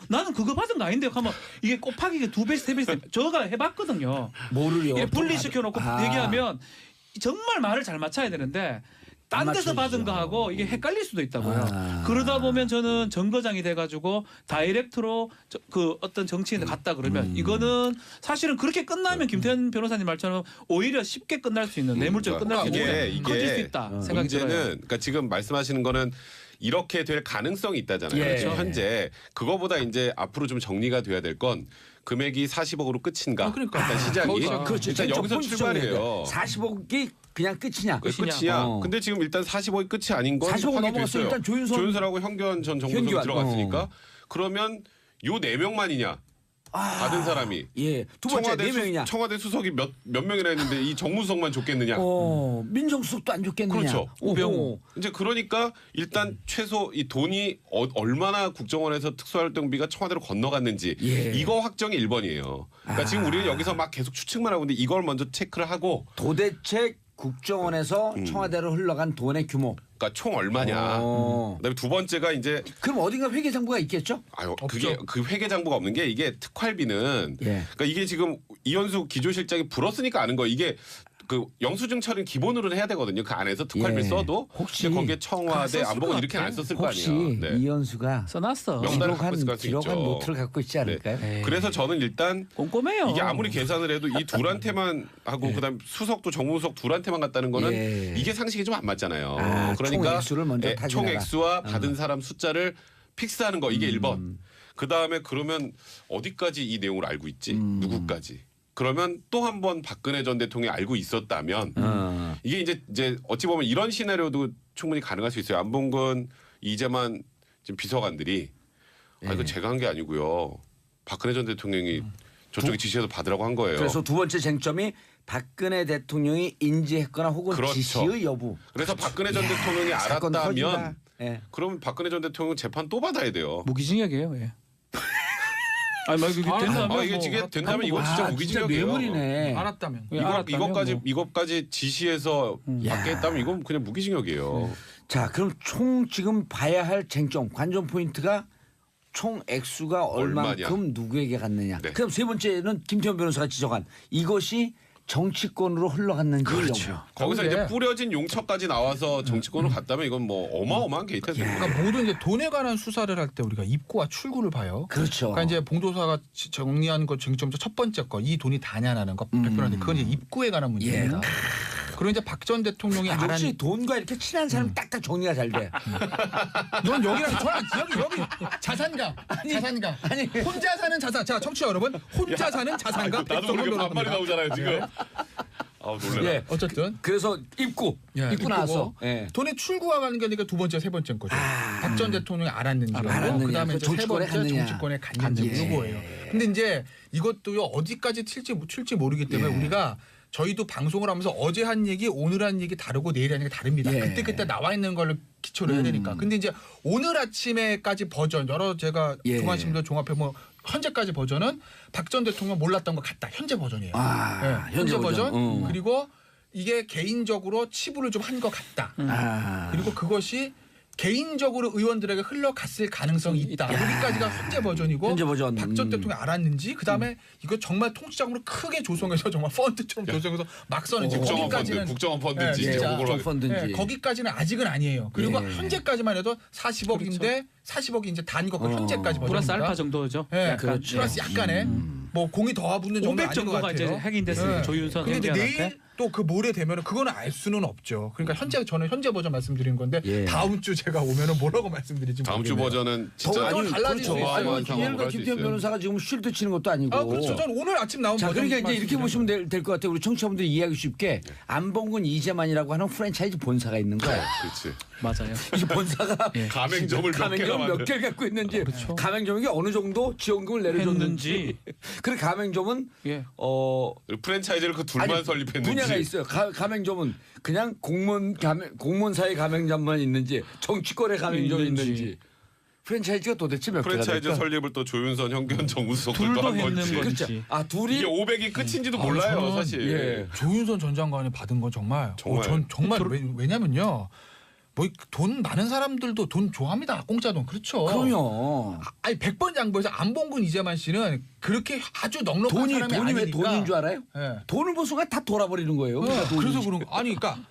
나는 그거 받은 거 아닌데 하면 이게 곱하기 2배씩 3배씩 저가 해봤거든요. 뭐를요? 이게 분리시켜놓고 얘기하면 정말 말을 잘 맞춰야 되는데 딴 데서 받은 거하고 이게 헷갈릴 수도 있다고요. 그러다 보면 저는 정거장이 돼가지고 다이렉트로 그 어떤 정치인을 갔다 그러면 이거는 사실은 그렇게 끝나면 김태현 변호사님 말처럼 오히려 쉽게 끝날 수 있는 뇌물죄가 끝날 수 있는 커질 수 있다 생각이 들어요. 그러니까 지금 말씀하시는 거는 이렇게 될 가능성이 있다잖아요. 그렇죠. 현재 그거보다 이제 앞으로 좀 정리가 돼야 될 건 금액이 40억으로 끝인가? 일단 시작이. 그렇죠. 일단 여기서 출발이에요. 40억이 그냥 끝이냐? 끝이야. 근데 지금 일단 40억이 끝이 아닌 건 40억 넘어갔어요. 일단 조윤선하고 현견 전 정무수석 들어갔으니까 그러면 요 4명만이냐? 받은 사람이. 두 번째 4명이냐? 청와대 수석이 몇 명이나 했는데 이 정무수석만 줬겠느냐? 민정수석도 안 줬겠느냐? 그렇죠. 우병우. 이제 그러니까 일단 최소 이 돈이 얼마나 국정원에서 특수활동비가 청와대로 건너갔는지 이거 확정이 1번이에요. 그러니까 지금 우리는 여기서 막 계속 추측만 하고 있는데 이걸 먼저 체크를 하고 도대체 국정원에서 청와대로 흘러간 돈의 규모. 그러니까 총 얼마냐. 그다음에 두 번째가 이제 그럼 어딘가 회계장부가 있겠죠? 그게 그 회계장부가 없는 게 이게 특활비는 그러니까 이게 지금 이현수 기조실장이 불었으니까 아는 거 이게 그 영수증 처리는 기본으로는 해야 되거든요. 그 안에서 특활비 써도 혹시 거기에 청와대 안보고 이렇게 안 썼을 거 아니에요. 혹시 이현수가 써놨어. 기록한 노트를 갖고 있지 않을까요? 그래서 저는 일단 꼼꼼해요. 이게 아무리 계산을 해도 이 둘한테만 하고 그다음 수석도 정무수석 둘한테만 갔다는 거는 이게 상식이 좀 안 맞잖아요. 그러니까 총액수를 먼저 총액수와 받은 사람 숫자를 픽스하는 거 이게 1번. 그다음에 그러면 어디까지 이 내용을 알고 있지? 누구까지? 그러면 또 한 번 박근혜 전 대통령이 알고 있었다면 이게 이제 어찌 보면 이런 시나리오도 충분히 가능할 수 있어요. 안봉근, 이재만 지금 비서관들이 이거 제가 한 게 아니고요. 박근혜 전 대통령이 저쪽에 지시해서 받으라고 한 거예요. 그래서 두 번째 쟁점이 박근혜 대통령이 인지했거나 혹은 지시의 여부. 그래서 박근혜 전 대통령이 알았다면 그러면 박근혜 전 대통령 재판 또 받아야 돼요. 무기징역이에요. 아니 막 이게 된다면 이거 진짜 무기징역이에요. 뇌물이네. 알았다면. 이것까지 지시해서 받게 했다면 이건 그냥 무기징역이에요. 자, 그럼 총 지금 봐야 할 쟁점 관전 포인트가 총 액수가 얼만큼 누구에게 갔느냐. 그럼 세 번째는 김태현 변호사가 지적한 이것이 정치권으로 흘러갔는지 그렇죠. 거기서 이제 뿌려진 용처까지 나와서 정치권으로 갔다면 이건 뭐 어마어마한 게이트죠. 그러니까 모든 이제 돈에 관한 수사를 할 때 우리가 입구와 출구를 봐요. 그렇죠. 그러니까 이제 봉도사가 정리한 것 중점 첫 번째 거 이 돈이 다냐라는 거 발표하는데 그건 이제 입구에 관한 문제입니다. 그리고 이제 박 전 대통령이 역시 돈과 이렇게 친한 사람 딱딱 정리가 잘 돼. 넌 여기랑 저랑 여기 자산가 자산가 아니. 혼자 사는 자산. 자 청취자 여러분 혼자 사는 자산가 나도 모르게 반말이 나오잖아요 지금. 아우 놀래라. 예, 어쨌든 그래서 입구 나왔어. 예. 돈의 출구가 가는 게 아니라 두 번째 세 번째인 거죠. 박 전 대통령이 알았는지 그다음에 이제 세 정치권에 번째 갔느냐. 정치권에 갔는지 이거예요. 근데 이제 이것도요 어디까지 튈지 모르기 때문에 우리가 저희도 방송을 하면서 어제 한 얘기 오늘 한 얘기 다르고 내일 한 얘기 다릅니다. 그때 나와 있는 걸 기초로 해야 되니까. 근데 이제 오늘 아침에까지 버전 여러 제가 중앙신문들 종합해 뭐 현재까지 버전은 박 전 대통령 몰랐던 것 같다. 현재 버전이에요. 현재 버전. 그리고 이게 개인적으로 치부를 좀 한 것 같다. 그리고 그것이 개인적으로 의원들에게 흘러갔을 가능성이 있다. 여기까지가 현재 버전이고 현재 버전. 박 전 대통령이 알았는지 그다음에 이거 정말 통치자금으로 크게 조성해서 정말 펀드처럼 조성해서 막 써는지 국정원 펀드인지 진짜 펀드인지 거기까지는 아직은 아니에요. 그리고 현재까지만 해도 40억인데 그렇죠. 40억이 이제 단위가 현재까지 버전입니다. 플러스 알파 정도죠. 그렇죠. 플러스 약간의 뭐 공이 더 붙는 정도 500 아닌 것 정도가 이제 같아요. 핵인됐으니까 조윤선 근데 이제 행정한테. 내일 또 그 모레 되면은 그거는 알 수는 없죠. 그러니까 저는 현재 버전 말씀드린 건데 다음 주 제가 오면은 뭐라고 말씀드릴지 다음 주 모르겠네요. 버전은 진짜 아니, 달라질 수 있어요. 어마어마한 상황으로 김현과 할 수 김태현 있어요. 변호사가 지금 쉴드 치는 것도 아니고. 그렇죠. 저는 오늘 아침 나온 자, 버전 그러니까 이제 이렇게 보시면 될 것 같아요. 우리 청취자분들이 이해하기 쉽게 안봉근 이재만이라고 하는 프랜차이즈 본사가 있는 거예요. 그렇지. 맞아요. 이 본사가 가맹점을 몇 개를 갖고 있는지 가맹점이 어느 정도 지원금을 내려줬는지 그리고 가맹점은 프랜차이즈를 그 둘만 아니, 설립했는지 분야가 있어요. 가맹점은 그냥 공무원사의 가맹점만 있는지 정치권의 가맹점이 있는지 프랜차이즈가 도대체 몇 개가 프랜차이즈 될까? 설립을 또 조윤선 현견 정무수석들도 둘도 한 했는 건지 건지. 그렇죠. 아 둘이 이게 500이 끝인지도 몰라요 저는, 사실. 조윤선 전 장관이 받은 건 정말 전 정말 왜냐면요. 뭐 돈 많은 사람들도 돈 좋아합니다. 공짜 돈. 그렇죠. 그럼요. 아니 100번 양보해서 안봉근 이재만 씨는 그렇게 아주 넉넉한 사람이 돈이 왜 아니니까. 돈인 줄 알아요? 네. 돈을 본 순간 다 돌아버리는 거예요. 그래서 그런 거 아니 그러니까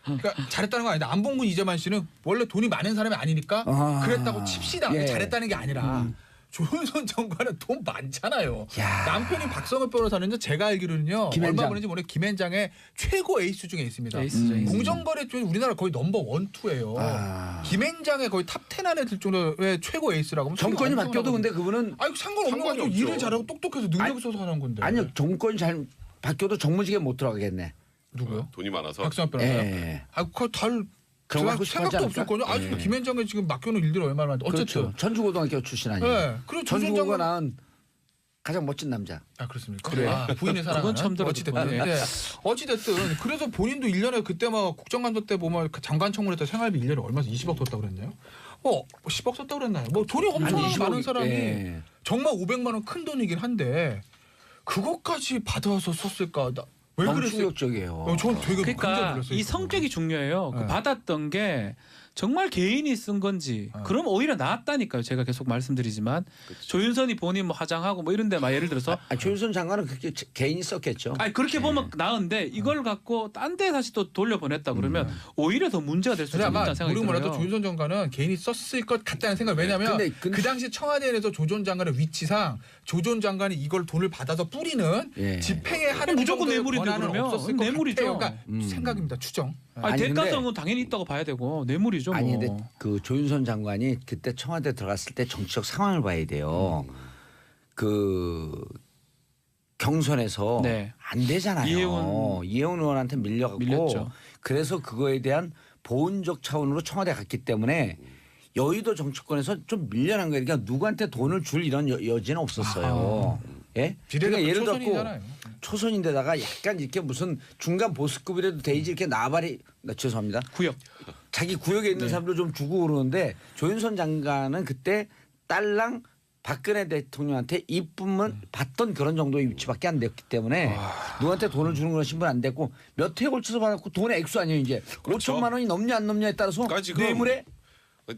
잘했다는 건 아닌데 안봉근 이재만 씨는 원래 돈이 많은 사람이 아니니까 그랬다고 칩시다. 잘했다는 게 아니라 조윤선 장관은 돈 많잖아요. 남편이 박성엽 변호사는요. 제가 알기로는요. 김앤장. 얼마 버는지 모르겠는데 김앤장의 최고 에이스 중에 있습니다. 에이스죠, 에이스. 공정거래 쪽에 우리나라 거의 넘버 1, 2예요. 김앤장의 거의 탑 10 안에 들 정도의 최고 에이스라고 하면 정권이 바뀌어도 근데 그분은 아니 상관없는 거죠. 없죠. 일을 잘하고 똑똑해서 능력 있어서 하는 건데. 아니요 정권이 잘 바뀌어도 정무직에 못 들어가겠네. 누구요? 돈이 많아서. 박성엽 변호사요? 예. 아, 그거 달 그런 거 제가 하고 싶어 하지 생각도 없을 않을까? 거죠. 아직도 김앤장에 지금 맡겨놓은 일들이 얼마나 많은데 어쨌든. 그렇죠. 천주고등학교 출신 아니에요. 네. 그리고 천주고가 낳은 가장 멋진 남자. 아 그렇습니까? 그래요? 아, 부인의 사랑. 그건 처음 들었거든요. 어찌됐든. 네. 어찌됐든 그래서 본인도 1년에 그때 막 국정감사 때 보면 그 장관 청문회 때 생활비 1년에 얼마 20억 썼다고 그랬나요? 10억 썼다고 그랬나요? 뭐 돈이 엄청나게 많은 사람이 예. 정말 500만 원 큰 돈이긴 한데 그것까지 받아서 썼을까? 왜 너무 그랬어요? 충격적이에요. 저는 되게 굉장히 그러니까 놀랐어요. 이 성격이 중요해요. 그 받았던 게 정말 개인이 쓴 건지 그럼 오히려 낫다니까요. 제가 계속 말씀드리지만 조윤선이 본인 뭐 화장하고 뭐 이런데 막 예를 들어서 조윤선 장관은 그렇게 개인이 썼겠죠. 아니 그렇게 보면 나은데 이걸 갖고 딴 데 다시 또 돌려보냈다 그러면 오히려 더 문제가 될 수 근데 아마 있다는 생각이 모르고 들어요. 몰라도 조윤선 장관은 개인이 썼을 것 같다는 생각. 왜냐하면 근데 그 당시 청와대에서 조 전 장관의 위치상 조 전 장관이 이걸 돈을 받아서 뿌리는 집행에 하는 무조건 뇌물인데 그러면 없었을 것 뇌물이죠. 같아요. 그러니까 생각입니다. 추정. 아니, 아니, 대가성은 당연히 있다고 봐야 되고 뇌물이죠. 아니 뭐. 근데 그 조윤선 장관이 그때 청와대 들어갔을 때 정치적 상황을 봐야 돼요. 그 경선에서 네. 안 되잖아요. 이혜원 의원한테 밀려갖고 밀렸죠. 그래서 그거에 대한 보온적 차원으로 청와대 갔기 때문에 여의도 정치권에서 좀 밀려난 거예요. 그러니까 누구한테 돈을 줄 이런 여지는 없었어요. 예? 그러니까 예를 들고 초선인데다가 약간 이렇게 무슨 중간 보스급이라도 되지 이렇게 죄송합니다. 구역. 자기 구역에 있는 사람들 좀 주고 그러는데 조윤선 장관은 그때 딸랑 박근혜 대통령한테 입금을 받던 그런 정도의 위치밖에 안 됐기 때문에 누구한테 돈을 주는 건 신분 안 됐고 몇 회에 걸쳐서 받았고 돈의 액수 아니에요 이제. 그렇죠. 5천만 원이 넘냐 안 넘냐에 따라서 그러니까 지금 뇌물에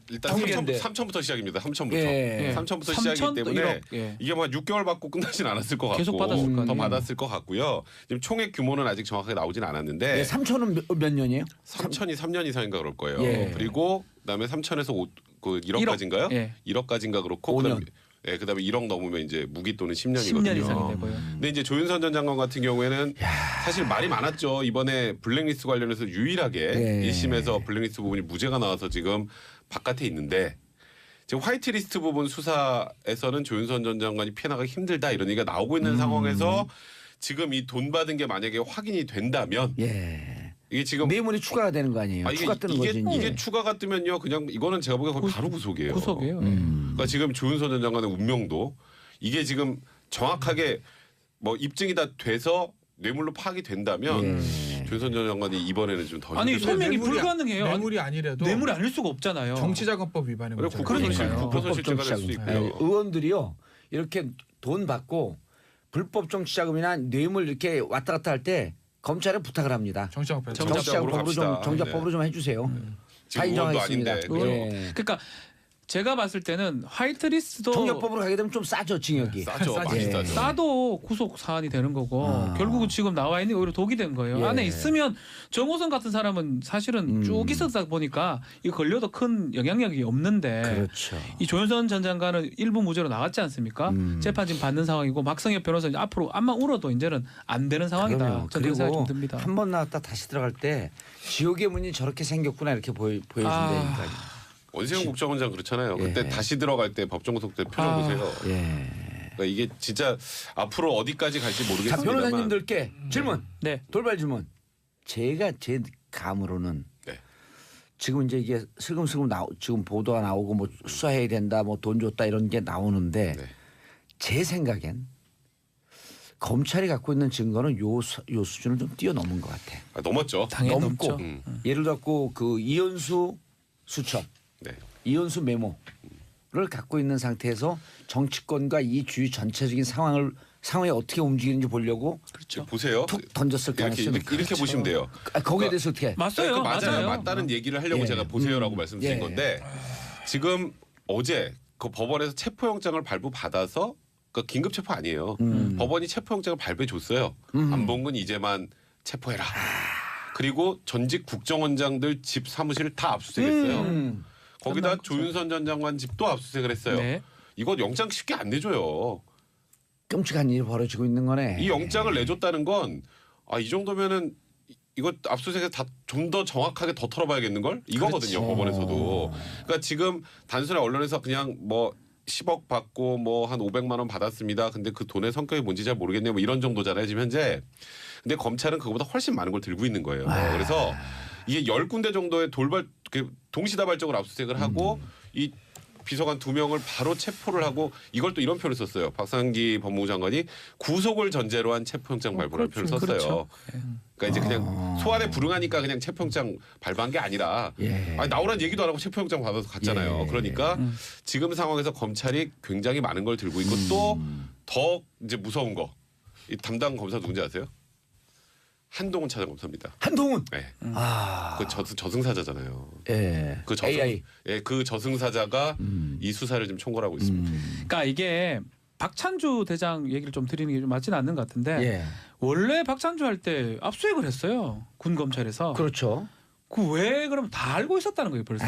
일단 통계인데. 3천부터 시작입니다. 3천부터. 예. 3천부터 3천 시작이기 때문에 1억, 예. 이게 뭐 한 6개월 받고 끝나진 않았을 것 같고 계속 받았을 거 더 아니에요. 받았을 것 같고요. 지금 총액 규모는 아직 정확하게 나오진 않았는데 예, 3천은 몇 년이에요? 3천이 3년 이상인가 그럴 거예요. 예. 그리고 그다음에 3천에서 1억까지인가요? 예. 1억까지인가 그렇고 5년. 그다음에 1억 넘으면 이제 무기 또는 10년이거든요. 10년 이상이 되고요. 근데 이제 조윤선 전 장관 같은 경우에는 사실 말이 많았죠. 이번에 블랙리스트 관련해서 유일하게 예. 1심에서 블랙리스트 부분이 무죄가 나와서 지금 바깥에 있는데 지금 화이트리스트 부분 수사에서는 조윤선 전 장관이 피해 나가기 힘들다 이런 얘기가 나오고 있는 상황에서 지금 이 돈 받은 게 만약에 확인이 된다면 예. 이게 지금 뇌물이 추가가 되는 거 아니에요? 추가 뜨는 거지. 이게 이제. 추가가 뜨면요 그냥 이거는 제가 보기엔 거의 바로 구속이에요. 구속이에요. 그러니까 지금 조윤선 전 장관의 운명도 이게 지금 정확하게 뭐 입증이 다 돼서 뇌물로 파악이 된다면 예. 조윤선 전 장관이 이번에는 좀 더 아니 힘들죠. 소명이 불가능해요. 뇌물이 아니라도 뇌물이 아닐 수가 없잖아요. 정치자금법 위반의 그래, 문제가 그러니까요. 국가선실죄가 될 수도 있고요. 아니, 의원들이요 이렇게 돈 받고 불법 정치자금이나 뇌물 이렇게 왔다 갔다 할 때 검찰에 부탁을 합니다. 정치자금법 정치자금법으로 갑시다. 정자법으로 좀 해주세요. 다 지금 의원도 인정하겠습니다. 아닌데. 의원. 예. 그러니까 제가 봤을 때는 화이트리스트도 정자법으로 가게 되면 좀 싸죠 징역이. 싸죠. 싸지. 많이 예. 싸죠. 싸도 구속 사안이 되는 거고 결국은 지금 나와 있는 게 오히려 독이 된 거예요. 예. 안에 있으면 정호성 같은 사람은 사실은 쭉 있었다 보니까 이거 걸려도 큰 영향력이 없는데 그렇죠. 이 조윤선 전 장관은 일부 무죄로 나왔지 않습니까? 재판 지금 받는 상황이고 박성엽 변호사는 앞으로 암만 울어도 이제는 안 되는 상황이다. 그럼요. 저는 생각이 좀 듭니다. 한 번 나왔다 다시 들어갈 때 지옥의 문이 저렇게 생겼구나 이렇게 보여준다니까. 원세훈 국정원장 그렇잖아요. 그때 예. 다시 들어갈 때 법정구속 때 표정 보세요. 예. 그러니까 이게 진짜 앞으로 어디까지 갈지 자 모르겠습니다만. 변호사님들께 질문. 네. 돌발 질문. 제가 제 감으로는 네. 지금 이제 이게 슬금슬금 지금 보도가 나오고 뭐 수사해야 된다, 뭐 돈 줬다 이런 게 나오는데 네. 제 생각엔 검찰이 갖고 있는 증거는 요 수준을 좀 뛰어넘은 것 같아. 넘었죠. 당연히 넘고 넘죠. 예를 들고 그 이현수 수첩, 네. 이현수 메모를 갖고 있는 상태에서 정치권과 이 주위 전체적인 상황이 어떻게 움직이는지 보려고 그렇죠. 보세요. 툭 던졌을 가능성이 이렇게 보시면 돼요. 거기에 대해서 어떻게? 맞아요. 그 맞아요. 맞아요. 맞다는 얘기를 하려고 예. 제가 보세요라고 말씀드린 예. 건데 지금 어제 그 법원에서 체포영장을 발부받아서 그 긴급 체포 아니에요. 법원이 체포영장을 발부해 줬어요. 안봉근 이재만 체포해라. 그리고 전직 국정원장들 집 사무실을 다 압수수색했어요. 거기다 조윤선 전 장관 집도 압수수색을 했어요. 네. 이거 영장 쉽게 안 내줘요. 끔찍한 일이 벌어지고 있는 거네. 이 영장을 내줬다는 건 이 정도면은 이거 압수수색에서 다 좀 더 정확하게 더 털어봐야겠는 걸 이거거든요. 법원에서도. 그러니까 지금 단순히 언론에서 그냥 뭐 10억 받고 뭐 한 500만 원 받았습니다. 근데 그 돈의 성격이 뭔지 잘 모르겠네요. 뭐 이런 정도잖아요. 지금 현재. 근데 검찰은 그거보다 훨씬 많은 걸 들고 있는 거예요. 그래서 이게 10군데 정도의 동시다발적으로 압수수색을 하고 이 비서관 2명을 바로 체포를 하고 이걸 또 이런 표현을 썼어요. 박상기 법무부 장관이 구속을 전제로 한 체포영장 발부라는 표현을 썼어요. 그렇죠. 그러니까 이제 그냥 소환에 불응하니까 그냥 체포영장 발부한 게 아니라 예. 나오라는 얘기도 안 하고 체포영장 받아서 갔잖아요. 예. 그러니까 지금 상황에서 검찰이 굉장히 많은 걸 들고 있고 또 더 이제 무서운 거. 이 담당 검사 누군지 아세요? 한동훈 차장검사입니다. 한동훈. 네. 아. 그 저승사자잖아요. 예. 그 AI. 그 저승사자가 이 수사를 지금 총괄하고 있습니다. 그러니까 이게 박찬주 대장 얘기를 좀 드리는 게 좀 맞지는 않는 것 같은데 예. 원래 박찬주 할 때 압수수색을 했어요. 군 검찰에서. 그렇죠. 그 왜 그럼 다 알고 있었다는 거예요 벌써.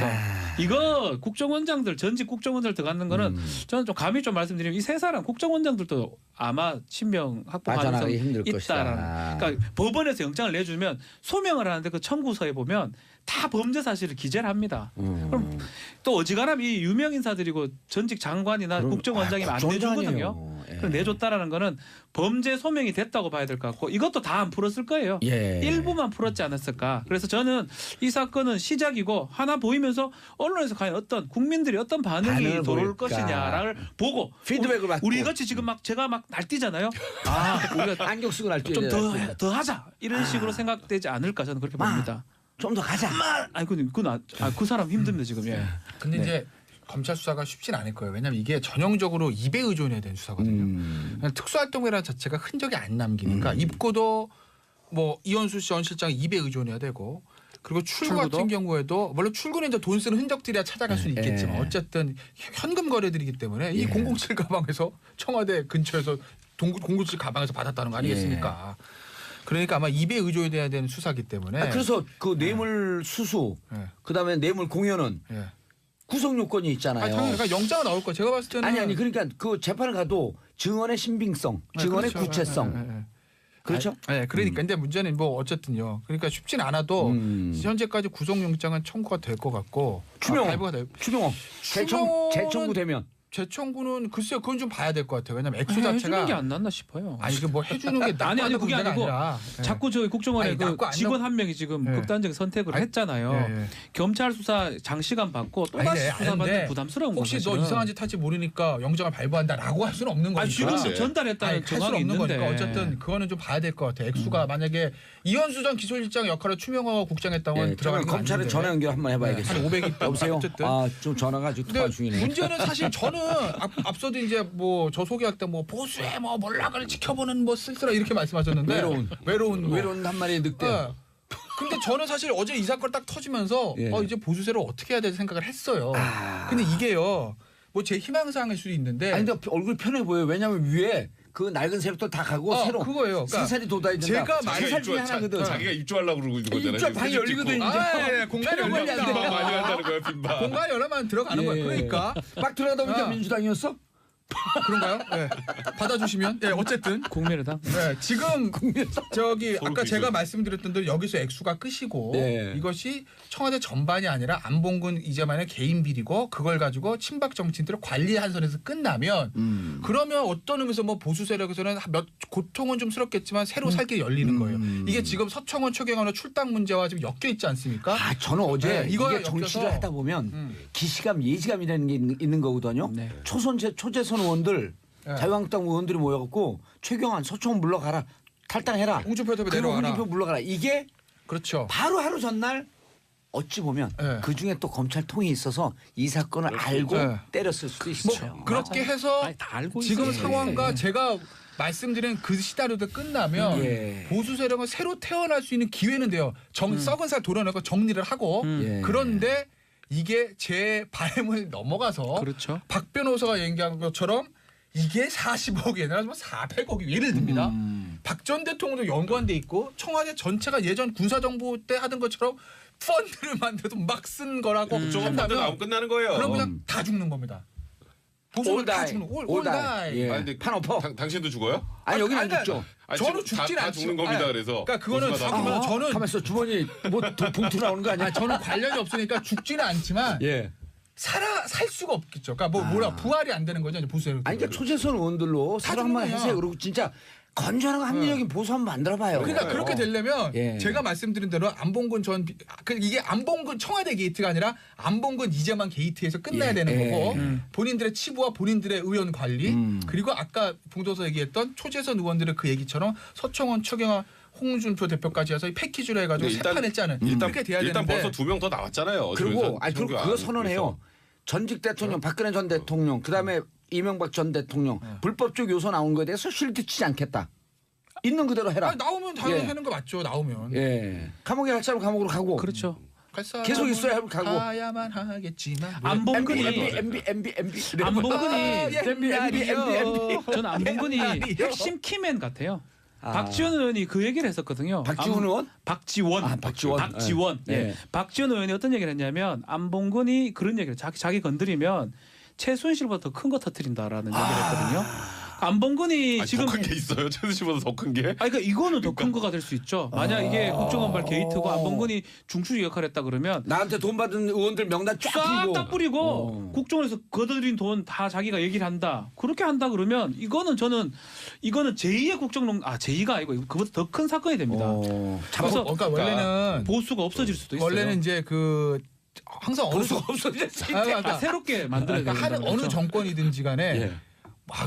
이거 국정원장들 전직 국정원들 들어가는 거는 저는 좀 감히 좀 말씀드리면 이 세 사람 국정원장들도 아마 신병 확보 빠져나가기 가능성이 힘들 있다라는. 것이다. 그러니까 법원에서 영장을 내주면 소명을 하는데 그 청구서에 보면 다 범죄 사실을 기재를 합니다. 그럼 또 어지간하면 이 유명 인사들이고 전직 장관이나 국정원장이면 안 내주거든요. 예. 그럼 내줬다라는 거는 범죄 소명이 됐다고 봐야 될 것 같고 이것도 다 안 풀었을 거예요. 예. 일부만 풀었지 않았을까. 그래서 저는 이 사건은 시작이고 하나 보이면서 언론에서 과연 어떤 국민들이 어떤 반응이 반응을 돌아올 보일까. 것이냐를 보고 피드백을 받고. 우리 같이 지금 막 제가 막 날뛰잖아요. 우리가 안경 쓰고 날뛰어야 좀 돼. 더 하자 이런 식으로 생각되지 않을까 저는 그렇게 봅니다. 좀 더 가자. 아니 그 사람 힘듭니다 지금. 예. 근데 이제 검찰 수사가 쉽진 않을 거예요. 왜냐하면 이게 전형적으로 입에 의존해야 되는 수사거든요. 특수활동이라는 자체가 흔적이 안 남기니까 입고도 뭐 이현수 전 실장 입에 의존해야 되고 그리고 출구 출구도? 같은 경우에도 물론 출구는 이제 돈 쓰는 흔적들이야 찾아갈 수는 있겠지만 어쨌든 현금 거래들이기 때문에 이 007 가방에서 청와대 근처에서 007 가방에서 받았다는 거 아니겠습니까? 그러니까 아마 입에 의존해야 되는 수사기 때문에. 그래서 그 뇌물 수수, 그다음에 뇌물 공여는 구속 요건이 있잖아요. 당연히 그러니까 영장은 나올 거야. 제가 봤을 때는 아니 그러니까 그 재판을 가도 증언의 신빙성, 증언의 그렇죠. 구체성. 그렇죠? 네, 그러니까 근데 문제는 뭐 어쨌든요. 그러니까 쉽진 않아도 현재까지 구속영장은 청구가 될 것 같고 추명호, 발부가 될. 추명호, 재청구 되면. 재청구는 글쎄요, 그건 좀 봐야 될 것 같아요. 왜냐면 액수 해주는 자체가 게 안 낫나 싶어요. 아니 그 뭐 해주는 게 아니 그게 아니고 자꾸 저 국정원에 아니, 그 낫고 안 직원 낫고. 한 명이 지금 극단적인 선택을 했잖아요. 경찰 수사 장시간 받고 또다시 수사받는 부담스러운 거죠. 혹시 너 이상한 짓 할지 모르니까 영장을 발부한다라고 할 수는 없는 거니까. 지금 전달했다는 정황이 없는 있는데. 거니까 어쨌든 그거는 좀 봐야 될 것 같아. 액수가 만약에 이현수 전 기소실장 역할을 추명호가 국장했다면 그러면 검찰에 전화 연결 한번 해봐야겠어요. 한 500이 여보세요. 어쨌든. 좀 전화가 아직 통화 중이네. 문제는 사실 저는 앞서도 이제 뭐 저 소개할 때 뭐 보수의 뭐 몰락을 지켜보는 뭐 쓸쓸하 이렇게 말씀하셨는데 외로운 한 마리의 늑대. 근데 저는 사실 어제 이 사건 딱 터지면서 이제 보수세를 어떻게 해야 될지 생각을 했어요. 근데 이게요. 뭐 제 희망사항일 수도 있는데. 아니 근데 얼굴 편해 보여요. 왜냐면 위에 그 낡은 새부터 다 가고 새로 그거예요. 그러니까 새살이 돋아야 된다. 제가 새살 중에 하나거든. 자기가 입주하려고 그러고 있는 거잖아요. 입주 방이 열리거든 이제. 공간이 빈방 많이 한다는 거야, 빈방. 공간이 열려만 들어가는 거예요. 그러니까 막 들어가다 보니까 민주당이었어? 그런가요? 네. 받아주시면. 네, 어쨌든 국민의당. 네, 지금 저기 아까 기준. 제가 말씀드렸던 대로 여기서 액수가 끝이고 이것이 청와대 전반이 아니라 안봉근 이재만의 개인 비리고 그걸 가지고 친박 정치인들을 관리한 선에서 끝나면 그러면 어떤 의미에서 뭐 보수 세력에서는 몇 고통은 좀 스럽겠지만 새로 살 길이 열리는 거예요. 이게 지금 서청원 최경환의 출당 문제와 지금 엮여 있지 않습니까? 저는 어제 이거에 이게 정치를 엮여서 하다 보면 기시감 예지감이라는 게 있는 거거든요. 초재선 의원들 자유한국당 의원들이 모여갖고 최경환 서청원 물러가라 탈당해라. 홍준표 대표 그리고 내려와라. 홍준표 물러가라. 이게 그렇죠. 바로 하루 전날 어찌 보면 그 중에 또 검찰 통이 있어서 이 사건을 알고 때렸을 수도 있어요. 뭐 그렇게 해서 아니, 다 알고 지금 있어요. 상황과 제가 말씀드린 그 시나리오도 끝나면 보수 세력은 새로 태어날 수 있는 기회는 돼요. 썩은 살 도려내고 정리를 하고 그런데 이게 제 바람을 넘어가서 그렇죠. 박 변호사가 얘기한 것처럼 이게 40억이 아니라 400억이 예를 듭니다. 박 전 대통령도 연관돼 있고 청와대 전체가 예전 군사정부 때 하던 것처럼 펀드를 만들어도 막 쓴 거라고 국정원 펀드 나오면 끝나는 거예요. 그럼 그냥 다 죽는 겁니다. 보수는 다 죽는 거. 올 다이. 아니, 근데 판 엎어. 당신도 죽어요? 아니 여기는 안 죽죠. 아니, 저는 지금 죽진 다 않죠. 죽는 겁니다. 그래서 그러니까 그거는 보수가 다 자기만 저는 가만있어 주머니 뭐 봉투 나오는 거 아니야? 저는 관련이 없으니까 죽지는 않지만 살 수가 없겠죠. 그러니까 뭐 뭐라 부활이 안 되는 거죠, 이제 보수 세력. 아니 그러니까 초재선 의원들로 새로 한번 죽는 거야. 해세요. 그리고 진짜 건전하고 합리적인 보수 한번 만들어봐요. 그러니까 그렇게 되려면 예. 제가 말씀드린 대로 안봉근 이게 안봉근 청와대 게이트가 아니라 안봉근 이재만 게이트에서 끝나야 되는 거고 본인들의 치부와 본인들의 의원 관리 그리고 아까 봉도서 얘기했던 초재선 의원들의 그 얘기처럼 서청원, 최경환, 홍준표 대표까지 해서 이 패키지로 해가지고 세 판을 짜는 그렇게 돼야 일단 되는데 벌써 2명 더 나왔잖아요. 그리고 그거 선언해요. 전직 대통령 박근혜 전 대통령 그다음에 이명박 전 대통령 불법적 요소 나온 거에 대해서 실드 치지 않겠다. 있는 그대로 해라. 아니, 나오면 당연히 하는 거 맞죠. 나오면. 감옥에 갈 사람 감옥으로 가고. 그렇죠. 계속 있어야 가고. 가야만 하겠지만. 안봉근이 저는 안봉근이 핵심 키맨 같아요. 박지원 의원이 그 얘기를 했었거든요. 박지원 의원? 박지원. 박지원. 박지원 의원이 어떤 얘기를 했냐면 안봉근이 그런 얘기를 자기 건드리면 최순실보다 더 큰 거 터뜨린다라는 얘기를 했거든요. 안봉근이 지금 더 큰 게 있어요. 최순실보다 더 큰 게. 그러니까 이거는 더 큰 거가 될 수 있죠. 만약 이게 국정원발 게이트고 안봉근이 중추리 역할을 했다 그러면 나한테 돈 받은 의원들 명단 쫙 싹 뿌리고 국정원에서 거둬들인 돈 다 자기가 얘기를 한다. 그렇게 한다 그러면 이거는 제2의 국정농 제2가 아니고 그보다 더 큰 사건이 됩니다. 그래서 그러니까 원래는 보수가 없어질 수도 있어요. 원래는 이제 그 항상 어느 보수가 없어질 수 있대. 그러니까 새롭게 만들어야 그러니까 된다는 어느 거죠. 정권이든지 간에 야,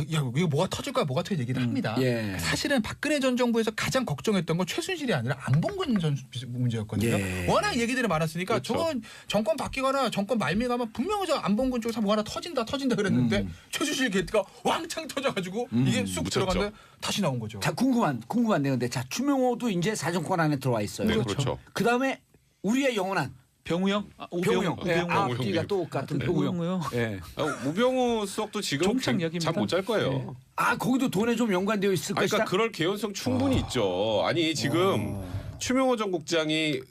이거 뭐가 터질 거야, 뭐가 터질 얘기를 합니다. 사실은 박근혜 전 정부에서 가장 걱정했던 건 최순실이 아니라 안봉근 전 문제였거든요. 워낙 얘기들이 많았으니까 저건 정권 바뀌거나 정권 말미 가면 분명히 저 안봉근 쪽에서 뭐 하나 터진다 그랬는데 최순실 게이트가 왕창 터져가지고 이게 쑥 들어갔는데 다시 나온 거죠. 자 궁금한 내건데 자 추명호도 이제 사정권 안에 들어와 있어요. 네, 그렇죠. 그다음에 우리의 영원한 병우형? 병우형. 우병우. 앞뒤가 똑같은 병우형. 병우요. 예. 우병우 수석도 지금 종착 역입니다. 잠 못 잘 거예요. 거기도 돈에 좀 연관되어 있을 것이다. 그러니까 그럴 개연성 충분히 있죠. 아니 지금 추명호 전 국장이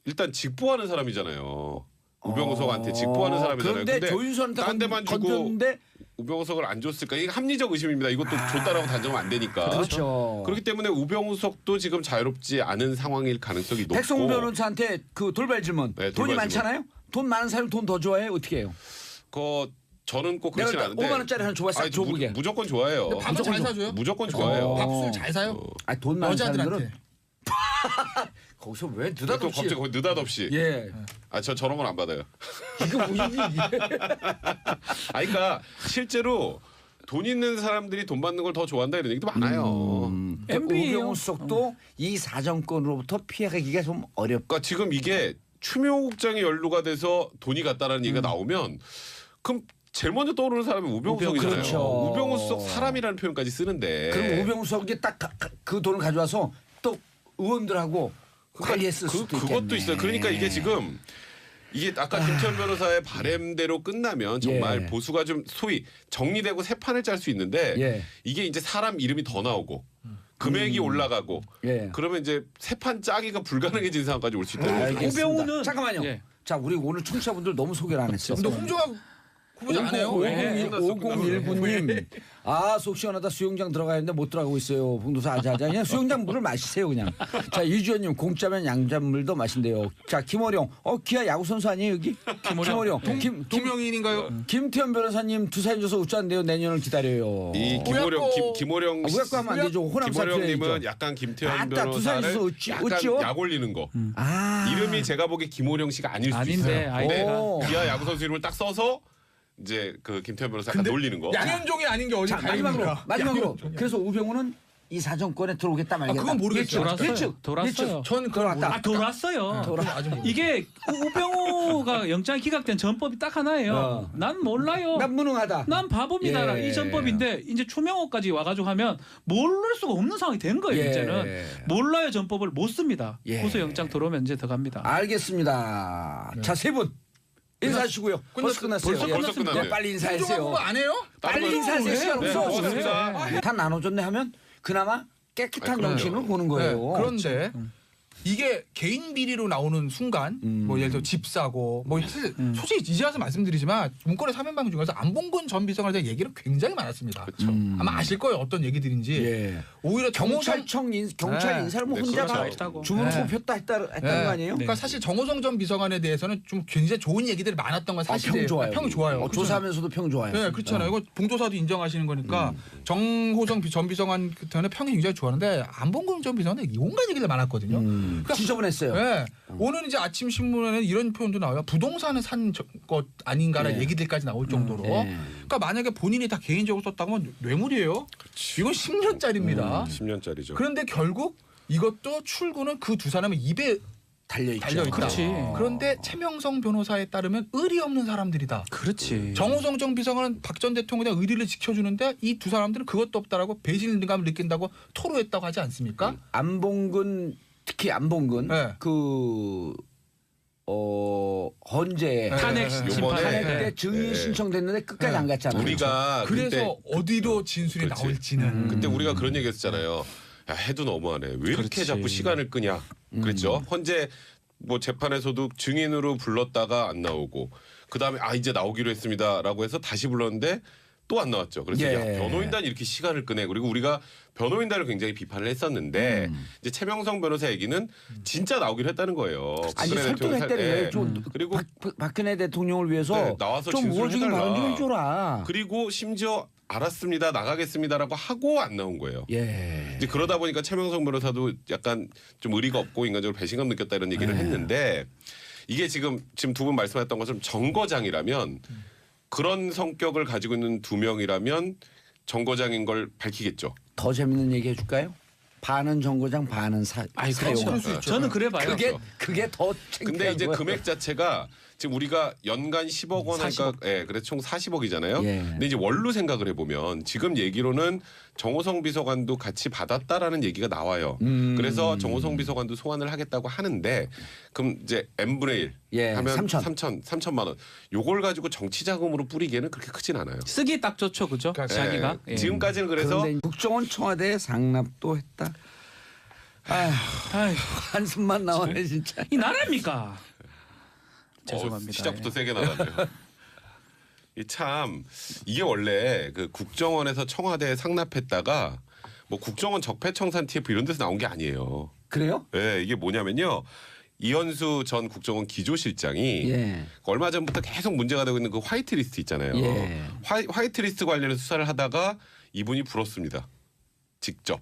일단 직보하는 사람이잖아요. 우병우 수석한테 직보하는 사람이잖아요. 그런데 조윤선한테 딴 데만 주고 건졌는데 우병우 수석을 안 줬을까? 이게 합리적 의심입니다. 이것도 줬다라고 단정하면 안 되니까. 그렇죠. 그렇기 때문에 우병우 수석도 지금 자유롭지 않은 상황일 가능성이 높고. 백성훈 변호사한테 그 돌발 질문. 네, 돈이 돌발 많잖아요. 돈 많은 사람이 돈 더 좋아해요. 어떻게 해요? 저는 꼭 내가 그렇진 않은데. 5만 원짜리 하나 줘봐 싹 아니, 줘보게. 무조건 좋아해요. 밥은 잘 사줘요? 무조건 좋아해요. 밥술 잘 사요? 돈 많은 사람들은 여자들한테. 거기서 왜 또 느닷없이 갑자기 거기 느닷없이. 예. 저 저런 건 안 받아요. 이거 무슨 그러니까 실제로 돈 있는 사람들이 돈 받는 걸 더 좋아한다 이런 얘기도 많아요. MB예요. 우병우 수석도 이 사정권으로부터 피해가기가 좀 어렵고 그러니까 지금 이게 추명호 국장이 연루가 돼서 돈이 갔다라는 얘기가 나오면 그럼 제일 먼저 떠오르는 사람이 우병우 수석이잖아요. 그렇죠. 우병우 수석 사람이라는 표현까지 쓰는데. 그럼 우병우 수석이 딱 그 돈을 가져와서 또 의원들하고 관리했을 수도 있겠네. 그것도 있어요. 그러니까 이게 지금 이게 아까 김태현 변호사의 바램대로 끝나면 정말 예. 보수가 좀 소위 정리되고 새 판을 짤 수 있는데 예. 이게 이제 사람 이름이 더 나오고 금액이 올라가고 예. 그러면 이제 새 판 짜기가 불가능해진 상황까지 올 수 있다는 거죠. 알겠습니다. 우병우는 잠깐만요. 예. 자, 우리 오늘 청취자분들 너무 소개를 안 했어. 근데 홍종학 후보자 안 해요? 왜? 5019님. 속 시원하다 수영장 들어가야 했는데 못 들어가고 있어요. 봉도사 아자아자. 그냥 수영장 물을 마시세요 그냥. 자, 이주연님 공짜면 양잔물도 마신대요. 자, 김어룡. 기아 야구선수 아니에요 여기? 김어룡. 동명이인인가요? 김태현 변호사님 두 사인 줘서 웃자는데요. 내년을 기다려요. 이 김호령 우약고 하면 안 되죠. 호남 김호령님은 사퇴해야죠. 약간 김태현 아따, 두 사인 변호사를 줘서 약간 웃지요? 약 올리는 거. 아. 이름이 제가 보기에 김호령 씨가 아닐 수도 아닌데 있어요. 아이디가. 오. 기아 야구 선수 이름을 딱 써서 이제 그 김태현 변호사 약간 놀리는 거. 양현종이 아닌 게 어디 자, 마지막으로. 그래서 우병우는 이 사정권에 들어오겠다 말겠다. 그건 모르겠죠. 돌았어요. 저는 그걸 돌아왔다. 돌았어요. 아직 모르겠어요. 이게 우병우가 영장 기각된 전법이 딱 하나예요. 난 몰라요. 난 무능하다. 난 바보입니다. 예. 이 전법인데 이제 추명호까지 와가지고 하면 모를 수가 없는 상황이 된 거예요. 예. 이제는 몰라요 전법을 못 씁니다. 예. 고소영장 들어오면 이제 들어갑니다. 알겠습니다. 자, 세 분 인사하시고요. 벌써 끝났어요. 벌써 끝났네요. 네, 빨리 홍종학 인사하세요. 후보 안 해요? 빨리 인사하세요. 시간 네, 없어. 고맙습니다. 다 나눠줬네 하면 그나마 깨끗한 그럼요. 정신을 보는 거예요. 네, 그런데 이게 개인 비리로 나오는 순간 뭐 예를 들어 집사고 뭐 사실 솔직히 이제 와서 말씀드리지만 문건의 사면방 중에서 안봉근 전 비서관에 대한 얘기는 굉장히 많았습니다. 아마 아실 거예요 어떤 얘기들인지. 예. 오히려 경찰 인사를 뭐 네, 혼자 그렇죠. 다 주문을 네. 뽑혔다 했다는 거 아니에요? 그러니까 사실 정호성 전 비서관에 대해서는 좀 굉장히 좋은 얘기들이 많았던 건 사실이에요. 평 좋아요. 평이 좋아요. 그렇잖아요. 조사하면서도 평 좋아요. 네, 그렇잖아요. 이거 봉조사도 인정하시는 거니까 정호성 전 비서관 때는 평이 굉장히 좋았는데 안봉근 전 비서관은 온갖 얘기들 많았거든요. 그러니까 지저분했어요. 네. 오늘 이제 아침 신문에는 이런 표현도 나와요. 부동산을 산 것 아닌가라는 네. 얘기들까지 나올 정도로. 네. 그러니까 만약에 본인이 다 개인적으로 썼다면 뇌물이에요. 이건 10년짜리입니다. 10년짜리죠. 그런데 결국 이것도 출구는 그 두 사람의 입에 달려있죠. 달려있다. 그렇지. 그런데 최명성 변호사에 따르면 의리 없는 사람들이다. 그렇지. 정호성 전 비서관은 박 전 대통령에 대한 의리를 지켜주는데 이 두 사람들은 그것도 없다라고 배신감을 느낀다고 토로했다고 하지 않습니까? 안봉근 특히 안봉근 네. 헌재 탄핵 요번에 심판 탄핵 때 때 증인 네. 신청됐는데 끝까지 안 갔잖아요. 우리가 그래서 그때 어디로 진술이 그렇지. 나올지는. 그때 우리가 그런 얘기했잖아요. 야, 해도 너무하네. 왜 이렇게 그렇지. 자꾸 시간을 끄냐. 그랬죠. 헌재 뭐 재판에서도 증인으로 불렀다가 안 나오고 그다음에 이제 나오기로 했습니다라고 해서 다시 불렀는데 또 안 나왔죠. 그래서 예. 야, 변호인단이 이렇게 시간을 끄네. 그리고 우리가 변호인단을 굉장히 비판을 했었는데 이제 최명성 변호사 얘기는 진짜 나오기로 했다는 거예요. 아니 박근혜 대통령 살 설득했다는 때. 좀 그리고 박근혜 대통령을 위해서 네, 나와서 좀 진술을 우호적인 해달라. 발언 좀 해줘라. 그리고 심지어 알았습니다. 나가겠습니다라고 하고 안 나온 거예요. 예. 이제 그러다 보니까 최명성 변호사도 약간 좀 의리가 없고 인간적으로 배신감 느꼈다 이런 얘기를 했는데 이게 지금 두 분 말씀하셨던 것처럼 정거장이라면 그런 성격을 가지고 있는 두 명이라면 정거장인 걸 밝히겠죠. 더 재밌는 얘기 해줄까요? 반은 정거장 반은 사용. 저는 그래 봐요. 그게 더 창피한 근데 이제 거예요. 금액 자체가 지금 우리가 연간 10억 원 하니까 그래서 총 40억이잖아요. 근데 이제 원로 생각을 해보면 지금 얘기로는 정호성 비서관도 같이 받았다라는 얘기가 나와요. 그래서 정호성 비서관도 소환을 하겠다고 하는데 그럼 이제 n분의 1 하면 3천만 원. 요걸 가지고 정치 자금으로 뿌리기에는 그렇게 크진 않아요. 쓰기 딱 좋죠, 그죠? 자기가 지금까지는 그래서 국정원 청와대에 상납도 했다. 한숨만 나오네 진짜. 이 나라입니까? 죄송합니다. 시작부터 세게 나가네요. 참 이게 원래 그 국정원에서 청와대에 상납했다가 뭐 국정원 적폐청산 TF 이런 데서 나온 게 아니에요. 그래요? 네, 이게 뭐냐면요. 이현수 전 국정원 기조실장이 얼마 전부터 계속 문제가 되고 있는 그 화이트리스트 있잖아요. 화이트리스트 관련해서 수사를 하다가 이분이 불었습니다. 직접.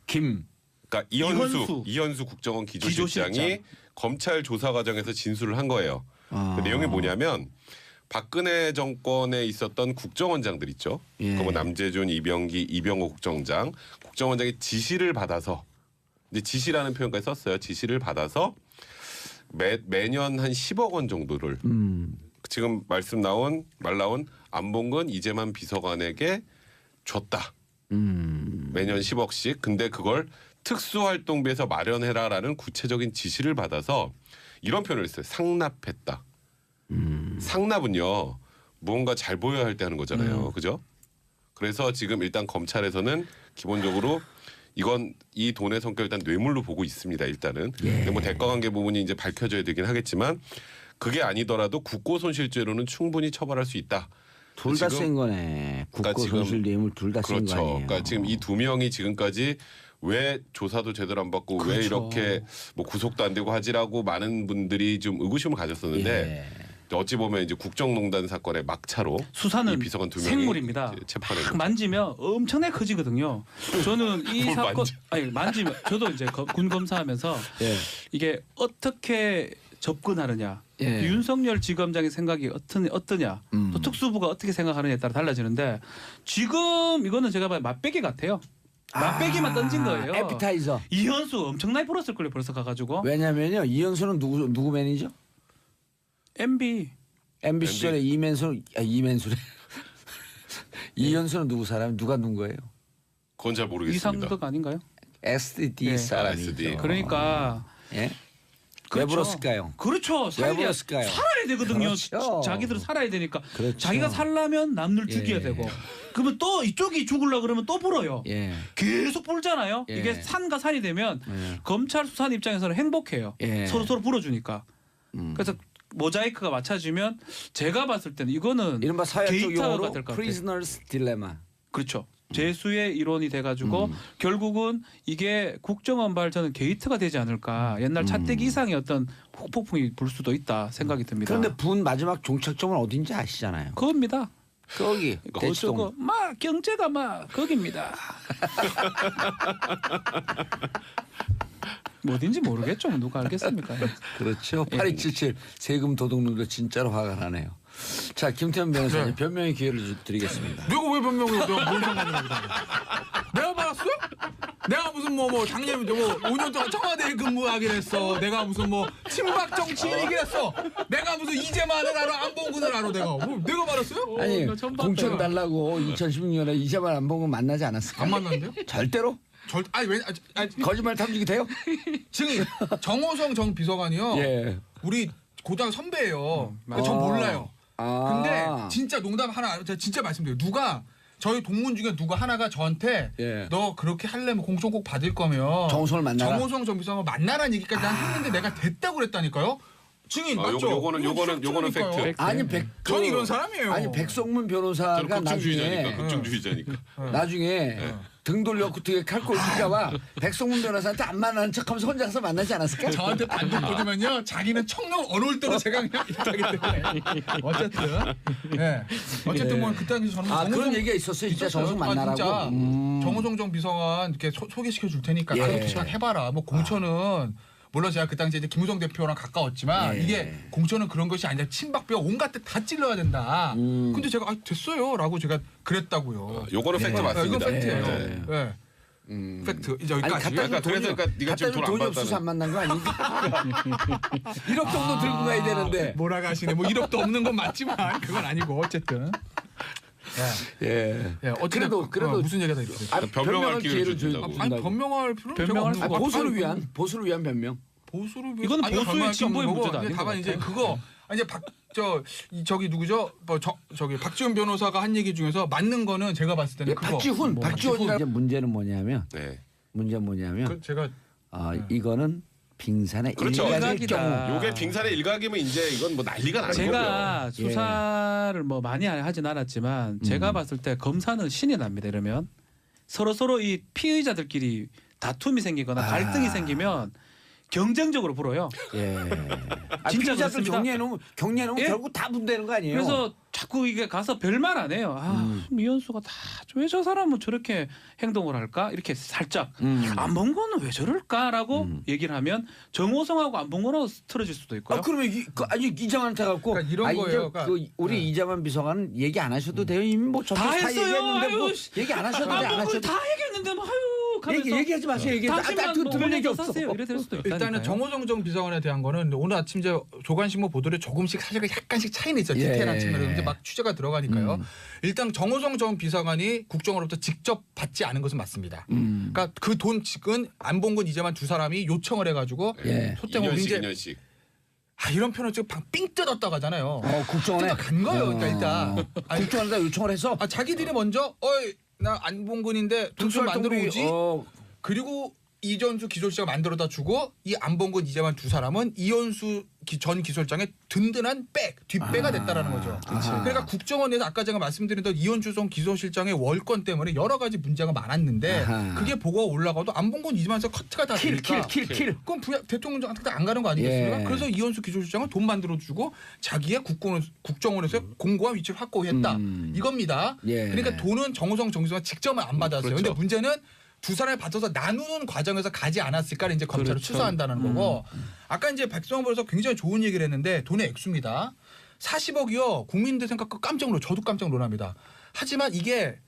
그러니까 이현수 국정원 기조실장이 검찰 조사 과정에서 진술을 한 거예요. 그 내용이 뭐냐면 박근혜 정권에 있었던 국정원장들 있죠. 뭐 남재준, 이병기, 이병호 국정원장의 지시를 받아서 이제 지시라는 표현까지 썼어요. 지시를 받아서 매년 한 10억 원 정도를 지금 말 나온 안봉근 이재만 비서관에게 줬다. 매년 10억씩. 근데 그걸 특수활동비에서 마련해라라는 구체적인 지시를 받아서 이런 표현을 했어요. 상납했다. 상납은요. 무언가 잘 보여야 할 때 하는 거잖아요. 그죠? 그래서 지금 일단 검찰에서는 기본적으로 이 돈의 성격을 일단 뇌물로 보고 있습니다. 일단은. 근데 뭐 대가관계 부분이 이제 밝혀져야 되긴 하겠지만 그게 아니더라도 국고손실죄로는 충분히 처벌할 수 있다. 둘 다 센 거네. 국고손실 뇌물 둘 다 센 거 아니에요. 그러니까 지금 이 두 명이 지금까지 왜 조사도 제대로 안 받고 왜 이렇게 뭐 구속도 안 되고 하지라고 많은 분들이 좀 의구심을 가졌었는데 어찌 보면 이제 국정농단 사건의 막차로 수사는 이 비서관 두 명이 생물입니다. 재판에 만지면 엄청나게 커지거든요. 저는 이 사건 만지면 저도 이제 군 검사하면서 이게 어떻게 접근하느냐. 윤석열 지검장의 생각이 어떠냐. 또 특수부가 어떻게 생각하느냐에 따라 달라지는데 지금 이거는 제가 봐요 맛배기 같아요. 맛배기만 던진 거예요. 에피타이저. 이현수 엄청나게 불었을 걸요. 벌써 가가지고. 왜냐면요. 이현수는 누구 매니저? MB 시절에 이맨수래. 이현수는 누구 사람? 누가 누군 거예요? 그건 잘 모르겠습니다. 이상덕 아닌가요? SD 사람이죠. 그러니까 왜 불었을까요? 그렇죠. 살아야 되거든요. 그렇죠. 자기들은 살아야 되니까. 그렇죠. 자기가 살려면 남들 죽여야 되고. 그러면 또 이쪽이 죽으려고 그러면 또 불어요. 계속 불잖아요. 이게 산과 산이 되면 검찰 수사관 입장에서는 행복해요. 서로 불어주니까. 그래서 모자이크가 맞춰지면 제가 봤을 때는 이거는 이른바 사회적 용어로 될 것 같아요. 프리즈너스 딜레마. 그렇죠. 재수의 이론이 돼가지고 결국은 이게 국정원발 저는 게이트가 되지 않을까. 옛날 차떼기 이상의 어떤 폭풍이 불 수도 있다 생각이 듭니다. 그런데 분 마지막 종착점은 어딘지 아시잖아요. 그겁니다. 거기 대치동. 막 경제가 막 거기입니다. 어딘지 모르겠죠. 누가 알겠습니까? 그렇죠. 8277 세금 도둑놈들 진짜로 화가 나네요. 자, 김태현 변호사님 변명의 기회를 드리겠습니다. 내가 왜 변명을 내가 뭘 상관이라고 내가 받았어요? 내가 무슨 뭐 작년 5년 동안 청와대에 근무하긴 했어. 내가 무슨 뭐 친박 정치 얘기를 했어. 내가 무슨 이재만을 알아 안봉근을 알아 내가 받았어요? 아니 공천 달라고 2016년에 이재만 안봉근 만나지 않았을까? 안 만났는데요? 절대로? 거짓말 탐지기 돼요? 지금 정호성 전 비서관이요. 우리 고등학교 선배예요. 저 몰라요. 근데 진짜 농담 하나 제가 진짜 말씀드려요. 누가 저희 동문 중에 누가 하나가 저한테 너 그렇게 하려면 공천 꼭 받을 거면 정호성을 만나라. 정호성 전 비서관 만나라는 얘기까지 난 했는데 내가 됐다고 그랬다니까요. 증인 맞죠? 요거는 팩트. 아니 전 이런 사람이에요. 아니 백성문 변호사가 나중에 국정주의자니까. 나중에 등 돌려 어떻게 칼골 찔까봐 백성문 변호사한테 안 만나는 척하면서 혼자 가서 만나지 않았을까? 저한테 반대 보내면요 자기는 청렴 어려울 대로 제가 그냥 있다기 때문에 어쨌든 뭐 그때 당시 저는 그런 얘기가 있었어요. 진짜 정호성 만나라고. 진짜 정호성 전 비서관 이렇게 소개시켜 줄 테니까 그렇게 생각해봐라. 뭐 공천은 물론 제가 그 당시에 이제 김우성 대표랑 가까웠지만 이게 공천은 그런 것이 아니라 친박뼈 온갖 데 다 찔러야 된다. 근데 제가 됐어요라고 제가 그랬다고요. 요거는 팩트 맞습니다. 이건 팩트예요. 팩트. 이제 아니 여기까지. 갖다 준 돈이 그러니까 네가 지금 갖다 준 돈안 돈이 없어서 안 만난 거 아니지? 1억 정도 들고 가야 되는데. 뭐라고 하시네. 뭐 1억도 없는 건 맞지만 그건 아니고 어쨌든. 예. 어쨌든 그래도 무슨 얘기가 더 있어요? 변명할 기회를 준다고. 아니 변명할 필요는 변명할 제가 수가 없는 보수를 위한 변명. 보수를 위해서 이거는 아니, 보수의 변명할 게 진보의 없는 거고, 문제도 아닌 것 다만 이제 같아요. 그거 이제 저기 누구죠? 저기 박지훈 변호사가 한 얘기 중에서 맞는 거는 제가 봤을 때는 그거. 박지훈이라 문제는 뭐냐면 네. 문제는 뭐냐면 그 제가 이거는 빙산의 그렇죠. 일각일 경우. 요게 빙산의 일각이면 이제 이건 뭐 난리가 나는 거고요. 제가 수사를 뭐 많이 하진 않았지만 제가 봤을 때 검사는 신이 납니다. 이러면 서로 이 피의자들끼리 다툼이 생기거나 갈등이 생기면 경쟁적으로 불어요. 예. 진짜 피의자들 그렇습니다. 격리해놓으면 예? 결국 다 분되는 거 아니에요? 그래서 자꾸 이게 가서 별말 안 해요. 이현수가 다 왜 저 사람은 저렇게 행동을 할까? 이렇게 살짝 안봉건은 왜 저럴까라고 얘기를 하면 정호성하고 안봉건하고 틀어질 수도 있고요. 그러면 이장한테 갖고 그러니까 이런 거예요. 우리 이장만 비서관 얘기 안 하셔도 돼요. 이미 뭐 저도 다 다 했어요. 얘기했는데 뭐 아유, 얘기 안 하셔도 돼. 안 안봉건 하셔도 다 얘기했는데 뭐 아유 얘기하지 마세요. 얘기하지 마세요. 들을 얘기 없어. 이래 될 수도 있다니까요. 일단은 정호성 전 비서관에 대한 거는 오늘 아침 이제 조간신문 보도를 조금씩 사실 약간씩 차이는 있어요. 디테일한 측면으로 이제 막 취재가 들어가니까요. 일단 정호성 전 비서관이 국정으로부터 직접 받지 않은 것은 맞습니다. 그러니까 그 돈 지금 안봉근 이재만 두 사람이 요청을 해가지고 소tem으로 2년씩 이제 2년씩. 이런 표현을 지금 삥 뜯었다고 하잖아요. 국정원에 간 거예요. 그러니까 일단 국정원에다 요청을 해서 자기들이 먼저 나 안봉근인데 돈 좀 만들어 오지. 그리고 이전수 기술자가 만들어다 주고 이 안봉근 이재만 두 사람은 이현수 전 기술장의 든든한 뒷배가 됐다라는 거죠. 그러니까 국정원에서 아까 제가 말씀드린 대로 이현수 전 기술실장의 월권 때문에 여러 가지 문제가 많았는데 그게 보고가 올라가도 안봉근 이재만에서 커트가 다 되니까 킬. 그럼 대통령한테 안 가는 거 아니겠습니까? 예. 그래서 이현수 기술실장은 돈 만들어 주고 자기의 국정원에서 공고한 위치를 확보했다. 이겁니다. 그러니까 돈은 정호성 정수가 직접은 안 받았어요. 그렇죠. 근데 문제는 두 사람이 받아서 나누는 과정에서 가지 않았을까를 이제 검찰은 추서한다는 거고 아까 이제 백성원 변호사 굉장히 좋은 얘기를 했는데 돈의 액수입니다. 40억이요. 국민들 생각과 깜짝 놀라. 저도 깜짝 놀랍니다. 하지만 이게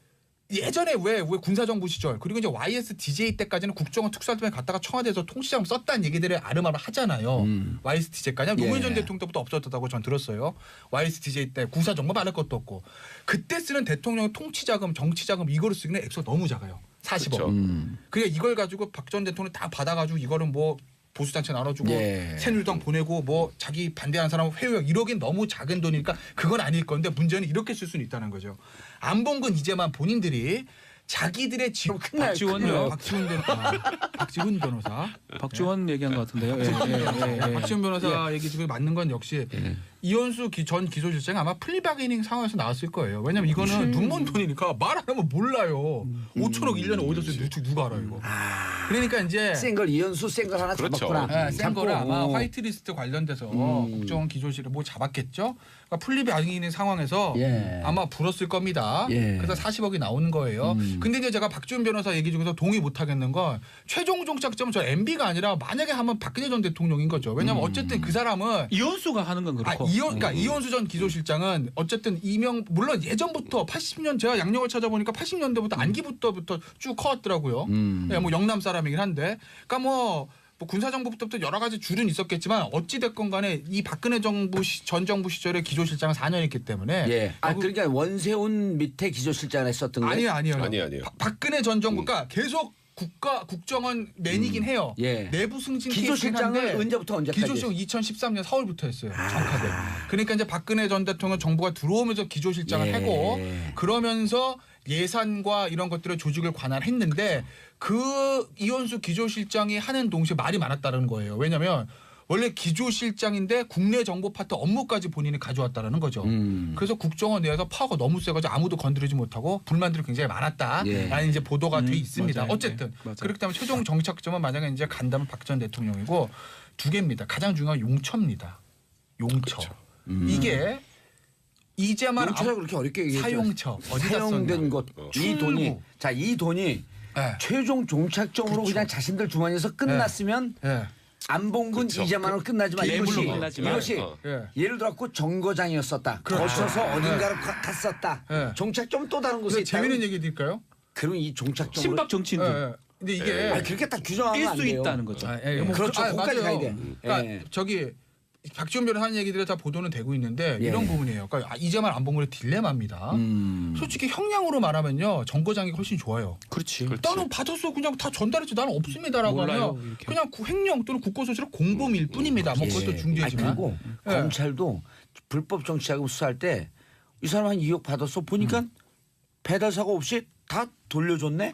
예전에 왜 군사정부 시절 그리고 이제 YSDJ 때까지는 국정원 특수활동에 갔다가 청와대에서 통치자금 썼다는 얘기들을 아름아름 하잖아요. YSDJ까지 노무현 전 대통령 때부터 없었다고 전 들었어요. YSDJ 때 군사정부 말할 것도 없고 그때 쓰는 대통령의 통치자금, 정치자금 이거를 쓰기는 액수가 너무 작아요. 40억. 그렇죠. 그러니까 이걸 가지고 박 전 대통령 다 받아가지고 이거는 뭐 보수단체 나눠주고 새누리당 보내고 뭐 자기 반대하는 사람 회유역 1억이 너무 작은 돈이니까 그건 아닐 건데 문제는 이렇게 쓸 수는 있다는 거죠. 안봉근 이재만 본인들이 자기들의 박지훈 변호사. 박지원 얘기한 것 같은데요. 박지훈 변호사 얘기 중에 맞는 건 역시 이현수 전 기소실장 아마 플리바게닝 상황에서 나왔을 거예요. 왜냐면 이거는 눈먼 돈이니까 말 안 하면 몰라요. 5천억 1년에 어디서 쓸지 누가 알아요 이거. 그러니까 이제 센 걸 이현수 센 걸 하나 잡았구나. 센 거를 아마 화이트리스트 관련돼서 국정원 기조실을 뭐 잡았겠죠. 그러니까 플리바게닝 상황에서 아마 불었을 겁니다. 그래서 40억이 나오는 거예요. 근데 이제 제가 박지훈 변호사 얘기 중에서 동의 못 하겠는 건 최종 종착점은 저 MB가 아니라 만약에 하면 박근혜 전 대통령인 거죠. 왜냐하면 어쨌든 그 사람은 이현수가 하는 건 그렇고. 그러니까 이현수 전 기조실장은 어쨌든 물론 예전부터 80년 제가 양력을 찾아보니까 80년대부터 안기부터 쭉 커왔더라고요. 뭐 영남 사람이긴 한데, 그러니까 뭐 군사정부부터 여러 가지 줄은 있었겠지만 어찌 됐건 간에 이 박근혜 전 정부 시절에 기조실장은 4년 했기 때문에. 그러니까 원세훈 밑에 기조실장을 했었던 거예요? 아니에요. 박근혜 전 정부가 계속 국정원 맨이긴 해요. 내부 승진 기조실장을 언제까지? 기조실장 2013년 4월부터 했어요. 정확하게. 그러니까 이제 박근혜 전 대통령 정부가 들어오면서 기조실장을 하고 그러면서 예산과 이런 것들을 조직을 관할했는데 그 이현수 기조실장이 하는 동시에 말이 많았다는 거예요. 왜냐하면 원래 기조실장인데 국내 정보 파트 업무까지 본인이 가져왔다는 거죠. 그래서 국정원 내에서 파워가 너무 세가지고 아무도 건드리지 못하고 불만들이 굉장히 많았다라는 이제 보도가 돼 있습니다. 맞아요. 어쨌든 그렇기 때문에 최종 정착점은 만약에 이제 간다면 박 전 대통령이고 두 개입니다. 가장 중요한 용처입니다. 용처. 이게 이제만 용처가 그렇게 어렵게 얘기했죠. 사용처 사용된 것. 이 돈이 최종 종착점으로 그냥 자신들 주머니에서 끝났으면 안봉근 이재만으로 끝나지만 이것이 예를 들었고 정거장이었었다. 거쳐서 어딘가로 갔었다. 종착점은 또 다른 곳에 있다. 재미있는 얘기 드릴까요? 그럼 이 종착점으로 친박 정치인들. 근데 이게 그렇게 딱 규정하면 안 낄 수 돼요. 있다는 거죠. 그렇죠. 거기까지 가야 돼. 그러니까 저기 박지원 변호사 하는 얘기들이 다 보도는 되고 있는데 이런 부분이에요. 그러니까 이재만 안봉근의 딜레마입니다. 솔직히 형량으로 말하면요. 정거장이 훨씬 좋아요. 그렇지. 나는 받았어 그냥 다 전달했지 나는 없습니다라고 몰라요, 하면 이렇게. 그냥 횡령 또는 국고소실은 공범일 뿐입니다. 뭐 그것도 중대지만. 그리고 검찰도 불법 정치자금 수사할 때 이 사람 한 2억 받았어 보니까 배달 사고 없이 다 돌려줬네.